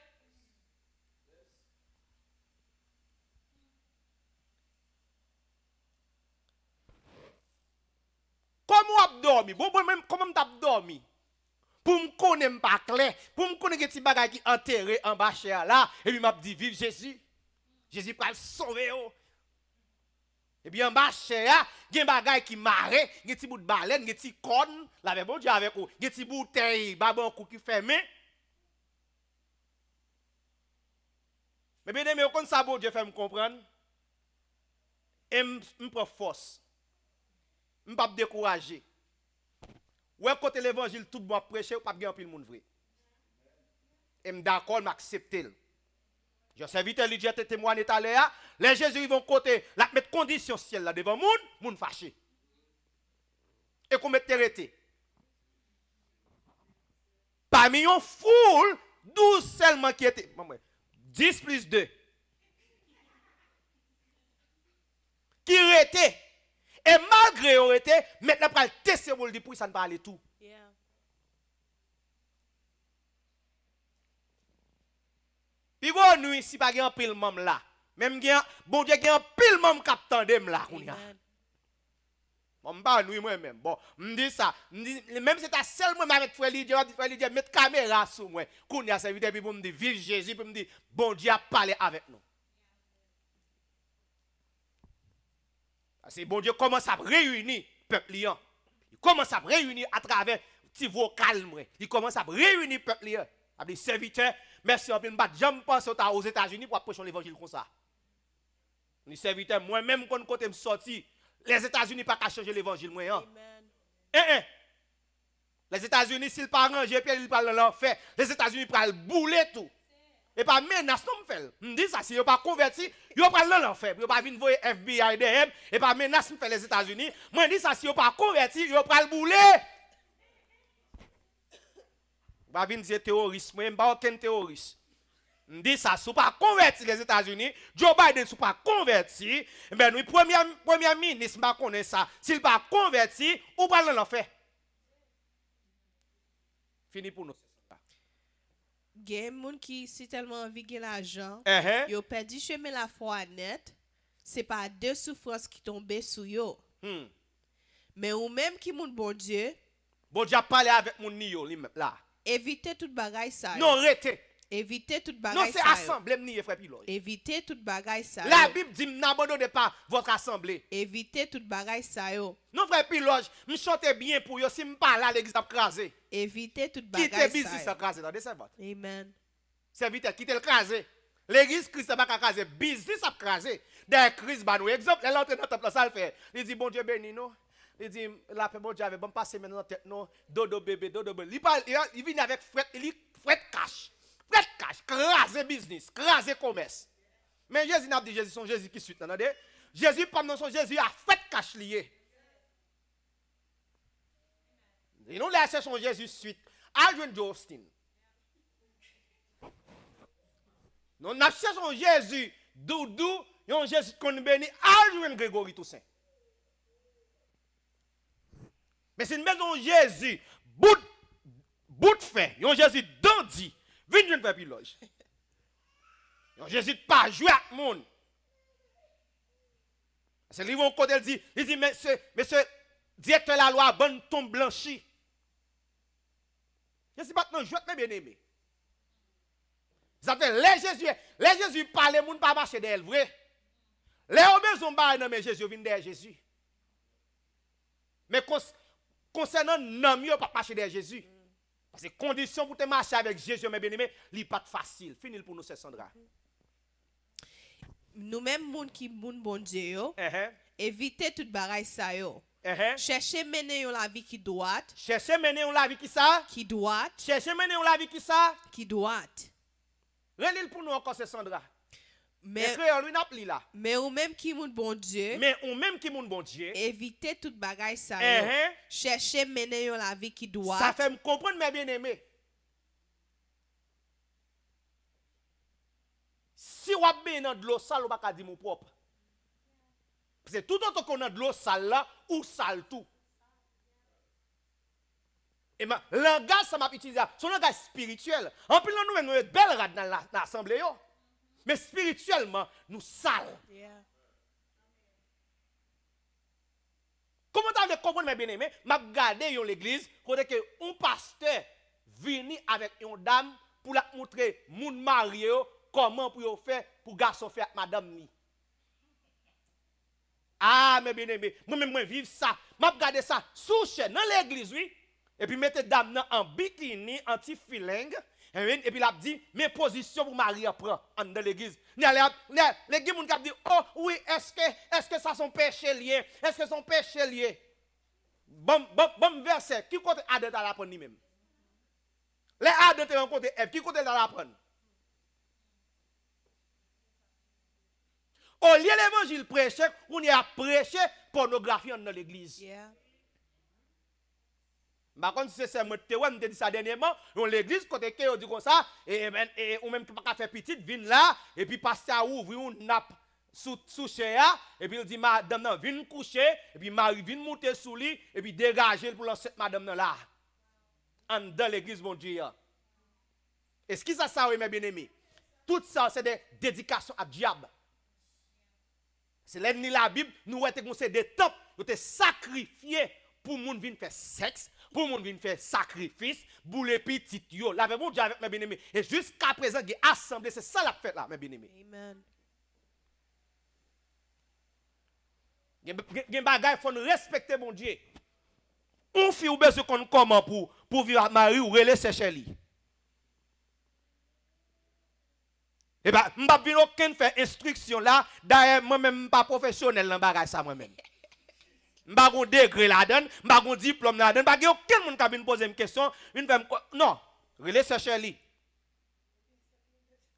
Comment on dormi? Bon, même comment on dormi? Pour me connaître pas clair, pour me connaître des bagages qui enterré en bas cher là, et puis m'a dit vive Jésus. Jésus va le sauver. Et bien en bas cher, il y a des bagages qui marrent, il y a des petits bouts de baleine, il y a des petits cornes, là bon Dieu avec vous, il y a des petits bouteilles, babon qui fermé. Mais bien aimé, quand ça bon Dieu fait me comprendre, et me prend force. Je ne peux pas décourager. Ouais, côté l'évangile, tout bon prêcher, ou pas bien pile monde vrai. Et je d'accord, m'accepter. Je serviteur lui dit témoigner tout à l'heure, les Jésus vont côté, la mettre condition ciel là devant moun fâché. Et qu'on mette arrêté. Parmi une foule, 12 seulement qui étaient 10 plus 2. Qui étaient et malgré eux été, maintenant pour le tester pour le dire pour ça ne pas aller tout. Yeah. Puis bon nous si pas gen pile mam là. Même gen bon Dieu gen pile mam k'ap tandem là kounya. Bon pas nous moi même. Bon, me dit ça, même c'est ta seul moi avec frère Lydia, mettre caméra sur moi. Kounya serviteur puis pour me dire vive Jésus puis me dire bon Dieu a parlé avec nous. C'est bon Dieu commence à réunir peuple liant. Il commence à réunir à travers petit vocal. Il commence à réunir peuple liant. A dit serviteur, merci en pile m'bat jamais penser aux États-Unis pour prêcher l'évangile comme ça. Les serviteurs moi même quand côté me sorti, les États-Unis pas qu'à changer l'évangile moi hein. Les États-Unis s'ils pas arrangé puis ils parlent l'enfer, les États-Unis prennent bouler tout. Et pas menace non me fait. Me dit ça si yo pas converti, yo pas l'enfer, yo pas venir voir FBI DM et pas menace me fait les États-Unis. Moi dit ça si yo pas converti, yo pas le bouler. Pas venir dire terroriste, moi pas aucun terroriste. Me dit ça si pas converti les États-Unis, Joe Biden si pas converti, ben nous premier ministre pas connaît ça, s'il pas converti, ou pas l'enfer. Fini pour nous. Gen moun qui si tellement envie de l'argent, yo perdu chemin la foi net, c'est pas deux souffrances qui tombent sur yo. Mais ou même qui moun bon Dieu, bon Dieu parler avec mon nio là. Évitez toute bagaille ça. Non, arrêtez. Évitez toute Non, bagaille c'est ça. assemblée nier frère Piloge. Évitez toute bagaille ça. La Bible dit n'abandonnez pas votre assemblée. Évitez toute bagaille ça yo. Non frère Piloge, me chante bien pour yo si me parle à l'église crasé. Évitez toute Quittez bagaille business ça. crasé dans des servantes. Amen. Serviteur quittez le crasé. L'église Christ pas crasé, business a crasé. Des Christ ba nous exemple, elle entre dans temple ça le fait. Il dit bon Dieu béni nous. Il dit la paix bon Dieu avait bon passer maintenant dans tête non, dodo bébé. Il vient avec fret, il fret cash. Fret cash, craser business, craser commerce. Mais Jésus n'a pas dit Jésus son Jésus qui suit, entendez? Jésus pas dans son Jésus a fait cash lié. Et nous là cherchons Jésus suite. Adrian Joe Austin. Nous cherchons Jésus doudou, yon Jésus qu'on béni Adrian Grégory Toussaint. Mais c'est une maison Jésus bout de fin, yon Jésus dandi, vinn joindre Piloge. Yon Jésus pas jouer avec monde. C'est livre au côté il dit monsieur directeur de la loi bonne tombe blanchi. Je suis maintenant jouer avec bien aimé. Ça fait les Jésus parler monde pas marcher derrière vrai. Les maison ba non mais Jésus vient derrière Jésus. Mais concernant non mieux pas marcher derrière Jésus. Parce que condition pour te marcher avec Jésus mes bien-aimés, li pas facile. Fini pour nous c'est Sandra. Nous même moun qui moun bon Dieu yo. Évitez toute bagaille ça yo. Cherchez mener la vie qui droite. Cherchez mener la vie qui ça? Qui droite. Cherchez mener la vie qui ça? Qui droite. Relil pour nous encore c'est Sandra. Mais lui n'a pli là. Mais ou même qui moun bon Dieu. Mais ou même qui moun bon Dieu. Évitez toute bagaille ça yo. Cherchez mener la vie qui droite. Ça fait me comprendre mes bien-aimés. Si vous avez dans de l'eau sale, vous ne pouvez pas dire mon propre. Parce que tout autant qu'on a de l'eau sale là, ou sale tout. Et le langage, ça m'a utilisé. C'est un langage spirituel. En plus, nous avons une belle rade dans l'assemblée. Mais spirituellement, nous sales. Yeah. Comment tu as compris, mes bien-aimés? Je vais regarder l'église, côté que un pasteur vient avec une dame pour la montrer mon mari comment pour faire pour garçon faire avec madame ni. Ah, mes bien-aimés, moi-même, je vive ça. Je vais regarder ça sous chaîne dans l'église, oui. Et puis, mettez dame en bikini, anti-feeling. Et puis, il a dit, mes positions pour Marie prend dans l'église. Les gens qui disent, oh oui, est-ce que ça son péché lié? Est-ce que son péché lié? Bon verset, qui côté Adam à l'apprendre lui-même? Les Adam te rencontrent Ève, qui côté dans l'apprendre? Au lieu de l'évangile prêché, on y a prêché pornographie dans l'église. Yeah. Par contre, si c'est moi qui te dit ça dernièrement, dans l'église, côté que on dit comme ça, ou même qui pas faire petite, vient là, et puis pasteur ouvre une nappe sous chéa, et puis il dit madame non, viens coucher, et puis Marie vient monter sous lit, et puis dégager pour lancer madame là. Dans l'église, mon Dieu. Est-ce que ça, oui, mes bien-aimés? Tout ça, c'est des dédications à diable. C'est l'ennemi de la Bible, nous avons des temps, nous avons sacrifié pour les gens venir faire sexe, pour les gens venir faire sacrifice, pour les petits yo. La mon Dieu avec mes bien-aimés. Et jusqu'à présent, il y a assemblée, c'est ça la fête là, mes bien-aimés. Amen. Il y a des bagages, il faut respecter mon Dieu. On fait ou besoin qu'on comment pour vivre à Marie ou relaisser chez lui. Eh bien, je ne vais pas aucune faire instruction là. D'ailleurs, moi-même, je ne suis pas professionnel dans le bagage ça moi-même. Je n'ai pas de degré là-dedans, je n'ai pas de diplôme là-dedans, je n'ai pas aucun monde qui vient poser une question. Non, relaisser chez lui.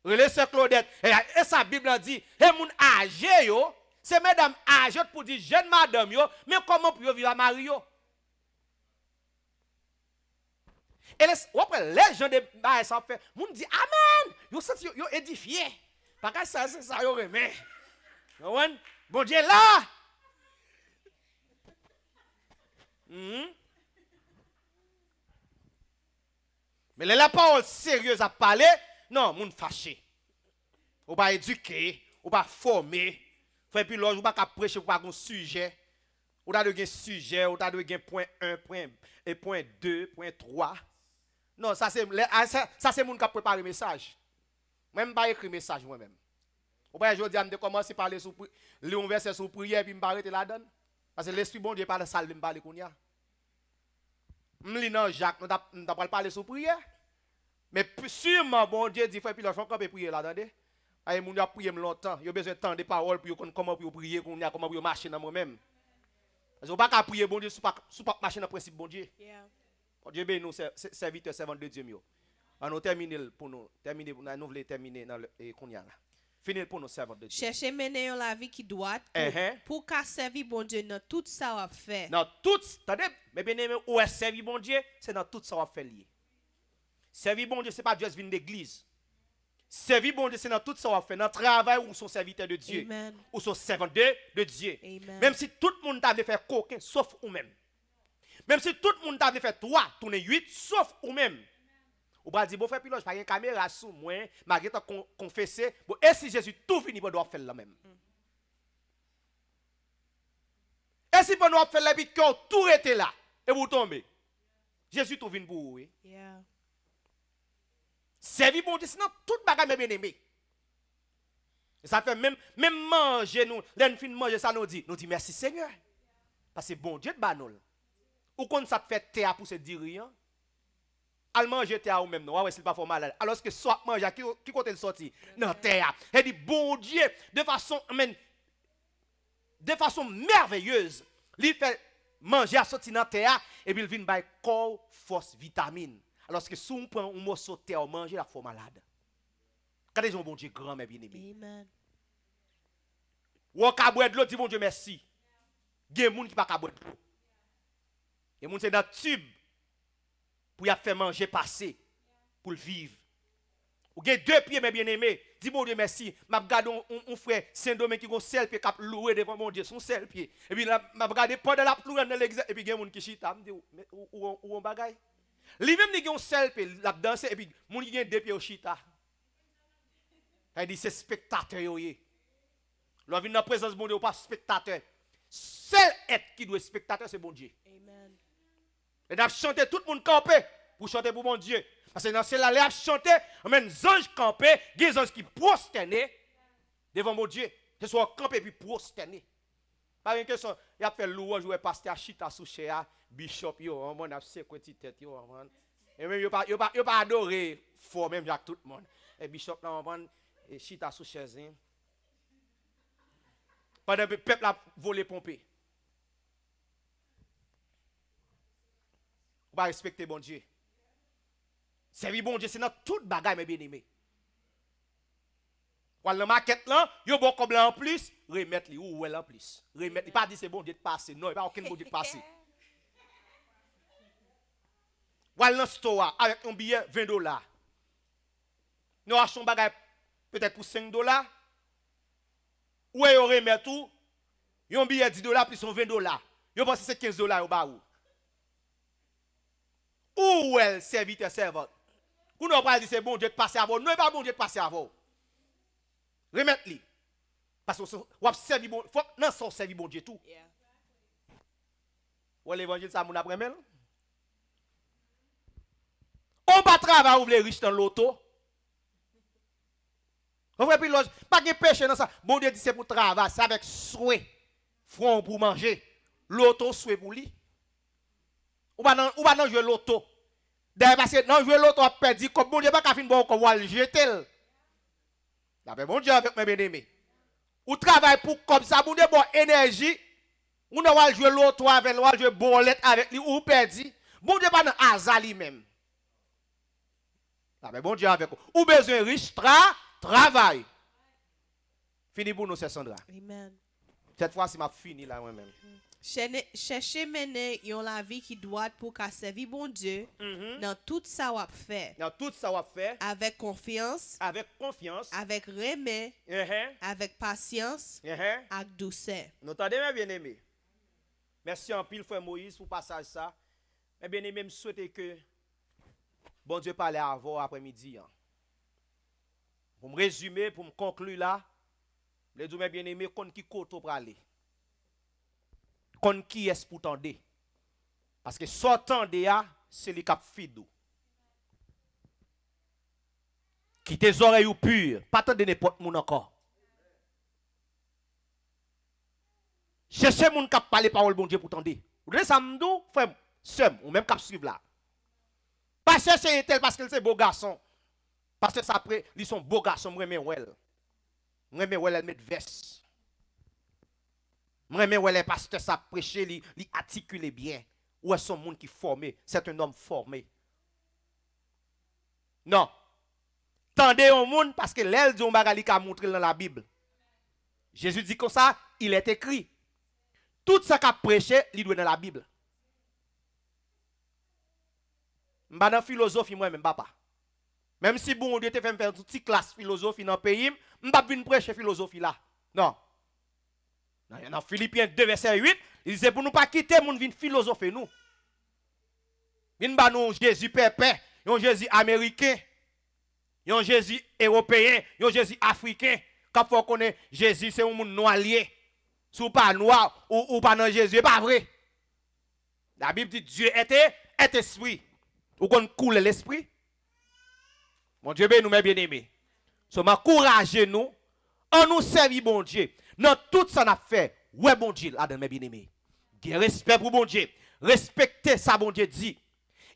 Relaisser Claudette. Et sa Bible dit, les gens âgés, c'est mesdames âgées pour dire jeune madame, mais comment pour vivre à Marie? Et les gens de Baïs ça fait, moun dit amen. Yo senti yo édifié. Parce que ça c'est ça yo remet. Bon Dieu là. Mais la parole sérieuse à parler, non, moun fâché. Ou pas éduquer, ou pas former. Fait puis l'autre ou pas prêcher pour pas un sujet. Ou t'as de sujet, ou t'as de point 1, point 2, point 3. Non, ça c'est moun qui a préparé le message. Même pas écrit message moi-même. Ou pas je dis à me commencer à parler sur le verset sur prière puis me arrêter là-dedans parce que l'esprit bon Dieu parle salle me parler kounya. M'li nan Jacques nous t'a pas parler sur prière. Mais sûrement bon Dieu dit frère puis l'enfant quand prier là-dedans. Ay moun a prier longtemps, yo besoin de temps des paroles pour comment pour prier kounya, comment pour marcher dans moi-même. Parce que on pas prier bon Dieu sous pas marcher dans principe bon Dieu. Yeah. Bon Dieu béni nous serviteurs servants de Dieu mieux. On nous terminer pour nous terminer pour nous voulons terminer dans le kounya là. Finir pour nous servants de Dieu. Cherchez mener la vie qui doit pour qu'à servir bon Dieu dans tout ça on fait. Dans tout, attendez, mais bien aimé, où est servir bon Dieu, c'est dans tout ça on fait lié. Servir bon Dieu, c'est pas juste venir d'église. Servir bon Dieu, c'est dans tout ça on fait. Dans le travail où sont serviteurs de Dieu. Amen. Ou sont servants de Dieu. Amen. Même si tout le monde t'avait fait coquin, sauf vous-même. Même si tout le monde t'avait fait 3, tourner 8, sauf vous-même. Ou pas dire, bon frère Pilote, pas une caméra sous moi, malgré tout confessé. Bon, et si Jésus tout fini, pour doit faire la même. Et si pour nous faire la vie, tout était là, et vous tombez. Jésus tout vient pour vous. Yeah. Servir bon Dieu, sinon tout bagage bien aimé. Et ça fait même manger, nous, l'un fin manger, ça nous dit merci Seigneur. Parce que bon Dieu de banol. Ou quand ça te fait terre pour se dire rien. Al manger terre ou même non, ouais, c'est pas fort malade. Alors que soit manger qui côté le sorti dans terre. Et dit bon Dieu de façon merveilleuse, il fait manger à sortir dans terre et puis il vient by corps force vitamine. Alors que si on prend un morceau de terre manger la fort malade. Quand ils ont bon Dieu grand mais bien aimé. Amen. Ou ka boire de l'eau dit bon Dieu merci. Il y a des gens qui pas ka boire de l'eau. Il y a des gens c'est dans tube pour y faire manger passer pour le vivre. Ou gen 2 pieds mais bien aimé, dis bon Dieu merci, m'a regardé on frère Saint-Domingue qui gon sel pied cap louer devant mon Dieu, son sel pied. Et puis m'a regardé pendant la louer dans l'église et puis gen moun qui chita, me dit ou on bagay. Lui même ni gen sel pied, la danser et puis moun qui gen 2 pieds au chita. Il dit c'est spectateur yo yé. L'on vient dans présence bon Dieu ou pas spectateur. Seul être qui doit être spectateur c'est bon Dieu. Amen. Et d'ab chanter tout le monde camper pour chanter pour mon Dieu. Parce que dans celle-là, les a chanter, même les anges camper, des anges qui prosternent devant mon Dieu. Ce soit camper puis prosternés. Pas une question, il a fait louange ou pasteur chita sous chéa, bishop yo, on a 50 tête yo, et même yo pas adorer fort même avec tout le monde. Et bishop là on et chita sous chaise. Pendant que le peuple a volé pompé. On va respecter bon Dieu. Servir bon Dieu, c'est dans toute bagaille, mes bien-aimés. Quand le maquette là, il y a bon comme là en plus, remettre lui ou en plus. Remettre, il pas dit c'est bon Dieu de passer, non, il pas aucun bon Dieu de passer. Quand dans store avec un billet $20. Nous achetons bagaille peut-être pour $5. Ou il remet tout, il y a un billet $10 plus un $20. Il pense que c'est $15 au bas ou. Où est le serviteur servante? Ou nous pas dit c'est bon Dieu de passer avant. Non, pas bon Dieu de passer avant. Remettre-lui. Parce que on servi bon, faut non son servi bon Dieu tout. Yeah. Ou l'évangile ça mon après mel. On pas travailler ou les riches dans l'auto. On fait pilote, pas de péché dans ça. Bon Dieu dit c'est pour travailler, c'est avec souhait. Front pour manger. L'auto souhait pour lui. Ou pas dans jouer l'auto. D'ailleurs, parce que dans jouer l'auto, on a perdu, comme bon Dieu, pas qu'à fin bon, comme on jeter. D'après bon Dieu avec mes bien-aimés. Ou travaille pour comme ça, bon Dieu, bon énergie. Ou n'a pas jouer l'auto avec, ou jouer bolette avec lui, ou perdu. Bon Dieu, pas dans hasard lui-même. D'après bon Dieu avec vous. Ou besoin riche, travail. Fini pour nous, c'est Sandra. Amen. Cette fois-ci, m'a fini là moi-même. Cherchez mener yon la vie qui doit pour qu'à servir bon Dieu dans tout ça on fait. Dans tout ça on fait. Avec confiance. Avec confiance. Avec remè. Avec patience. Avec douceur. Nous t'entendez mes bien-aimés. Merci en pile frère Moïse pour passage ça. Mes bien-aimés, je souhaite que bon Dieu parle à vous après-midi. Pour me résumer, pour me conclure là, les deux mes bien-aimés qu'on qui côté pour aller. Kon qui est pour tendre. Parce que sortant de là, c'est le cap fidou. Qui tes oreilles pures, pas tant de n'importe moun encore. Cherchez moun qui parler parole bon Dieu pour tendre. Vous voyez ça m'dou, frère, seul ou même qui suivre là. Pas chercher un tel parce que c'est beau garçon. Parce que ça après, ils sont beaux garçons, moi mais well. Moi mais well elle met veste. Moi mais well pasteur ça prêcher, li articuler bien. Ou est son monde qui formé, c'est un homme formé. Non. Tendez au monde parce que l'aile dit on bagali qu'a montré dans la Bible. Jésus dit comme ça, il est écrit. Tout ça qu'a prêché, il doit dans la Bible. M'ba dans philosophie moi même papa. Même si bon Dieu te fait faire une petite classe philosophie dans le pays, m'ba venir prêcher philosophie là. Non. Dans Philippiens 2 verset 8, il disait pour nous pas quitter moun vinn philosopher nous. Vinn ba nous Jésus pépé, un Jésus américain, un Jésus européen, un Jésus africain. Quand faut connaître Jésus c'est un monde noir lié. Si pas noir ou pas dans Jésus, c'est pas vrai. La Bible dit Dieu est esprit. Ou qu'on coule l'esprit. Mon Dieu, nous mes bien-aimés. So m'encourager nous, en nous servir bon Dieu. Dans tout ça n'a fait, ouais bon Dieu, là dans mes bien-aimés. Respect pour bon Dieu. Respecter ça bon Dieu dit.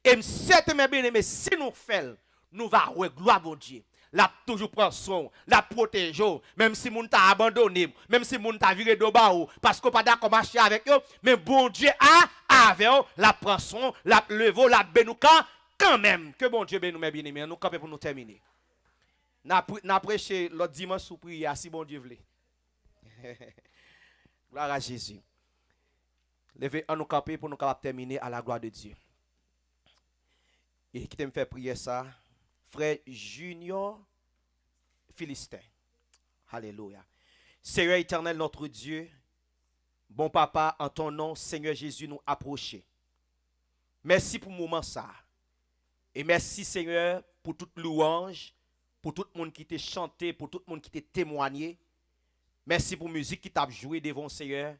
Et m'sait mes bien-aimés, si nous faisons, nous va ouais gloire bon Dieu. La toujours prend soin, la protège, même si moun t'a abandonné, même si moun t'a viré de bas parce qu'on pas d'accord marcher avec eux, mais bon Dieu a avec eux, la prend soin, la lève, la bénouka quand même. Que bon Dieu bénisse mes bien-aimés, nous camper pour nous terminer. N'a prêché l'autre dimanche sous prière si bon Dieu veut. Gloire à Jésus. Levez en nous camper pour nous capables terminer à la gloire de Dieu. Et qui t'aime faire prier ça? Frère Junior Philistin. Alléluia. Seigneur éternel, notre Dieu, bon papa, en ton nom, Seigneur Jésus, nous approcher. Merci pour le moment ça. Et merci, Seigneur, pour toute louange, pour tout le monde qui t'a chanté, pour tout le monde qui t'a témoigné. Merci pour la musique qui t'a joué devant Seigneur.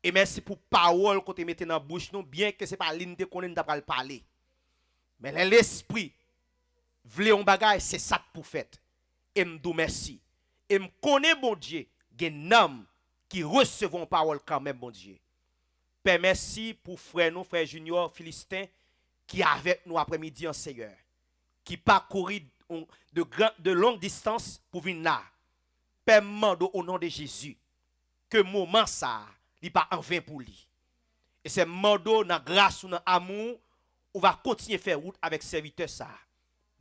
Et merci pour la parole que tu mets dans la bouche, nous, bien que ce n'est pas l'unité qu'on t'a parler. Mais l'esprit, vle on bagay, c'est ça pour fait. Et m'dou merci. Et m'connais bon Dieu, gen homme qui recevons parole quand même bon Dieu. Père merci pour frère nous, frère Junior Philistin, qui est avec nous après-midi en Seigneur. Qui parcourit de longue distance pour venir là. Père mando au nom de Jésus. Que moment ça, il pas en vain pour lui. Et c'est mando dans grâce ou dans amour, on va continuer à faire route avec serviteur ça.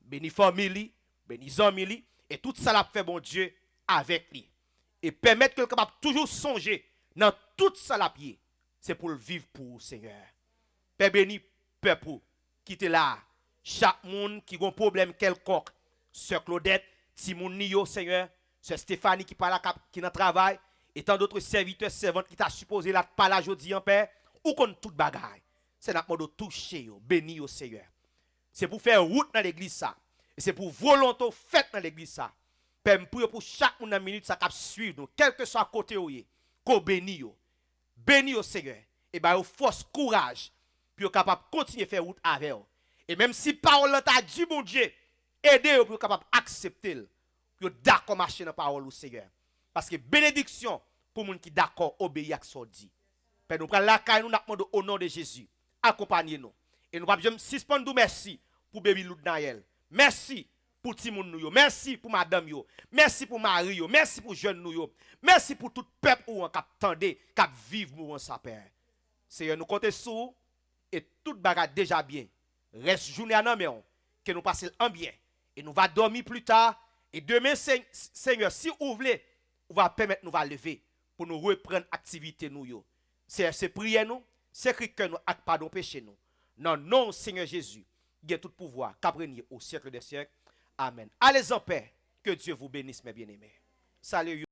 Béni famille, béni amis, et tout ça l'a fait bon Dieu avec lui. Et permettre que le capable toujours songer dans tout ça la pied. C'est pour le vivre pour Seigneur. Père béni, peuple, qui est là. Chaque monde qui a un problème quelconque. Sœur Claudette, Timoun Nio, Seigneur. Sœur Stéphanie qui parle qui dans travail. Et tant d'autres serviteurs, servantes qui t'a supposé là parler aujourd'hui en Père. Ou qu'on tout bagaille. C'est notre mode de toucher, béni au Seigneur. C'est pour faire route dans l'église ça. Et c'est pour volonté faite dans l'église ça. Père, pour chaque minute ça cap suivre nous, quel que soit côté où est, qu'on béni yo. Béni au Seigneur. Et ben force courage pour capable continuer faire route avec eux. Et même si parole t'a dit bon Dieu, aidez pour capable accepter pour d'accord marcher dans parole au Seigneur. Parce que bénédiction pour moun qui d'accord obéir à ce qu'on dit. Père, nous prenons la caille nous demandons au nom de Jésus. Accompagnez-nous. Et nous va suspendre merci pour baby Loud Naël. Merci pour Timoun nou yo. Merci pour madame yo. Merci pour Marie yo. Merci pour jeune nou yo. Merci pour tout peuple ou en cap tendé, cap vivre mou en sa père. Seigneur, nous comptons sur et tout bagage déjà bien. Reste journée à nous que nous passions en bien et nous va dormir plus tard et demain Seigneur, si vous voulez, on va permettre nous va lever pour nous reprendre activité nous yo. C'est prier nous, c'est que nous ak pardon péché nous. Non, non, Seigneur Jésus, il y a tout pouvoir, qu'après au siècle des siècles. Amen. Allez en paix. Que Dieu vous bénisse, mes bien-aimés. Salut.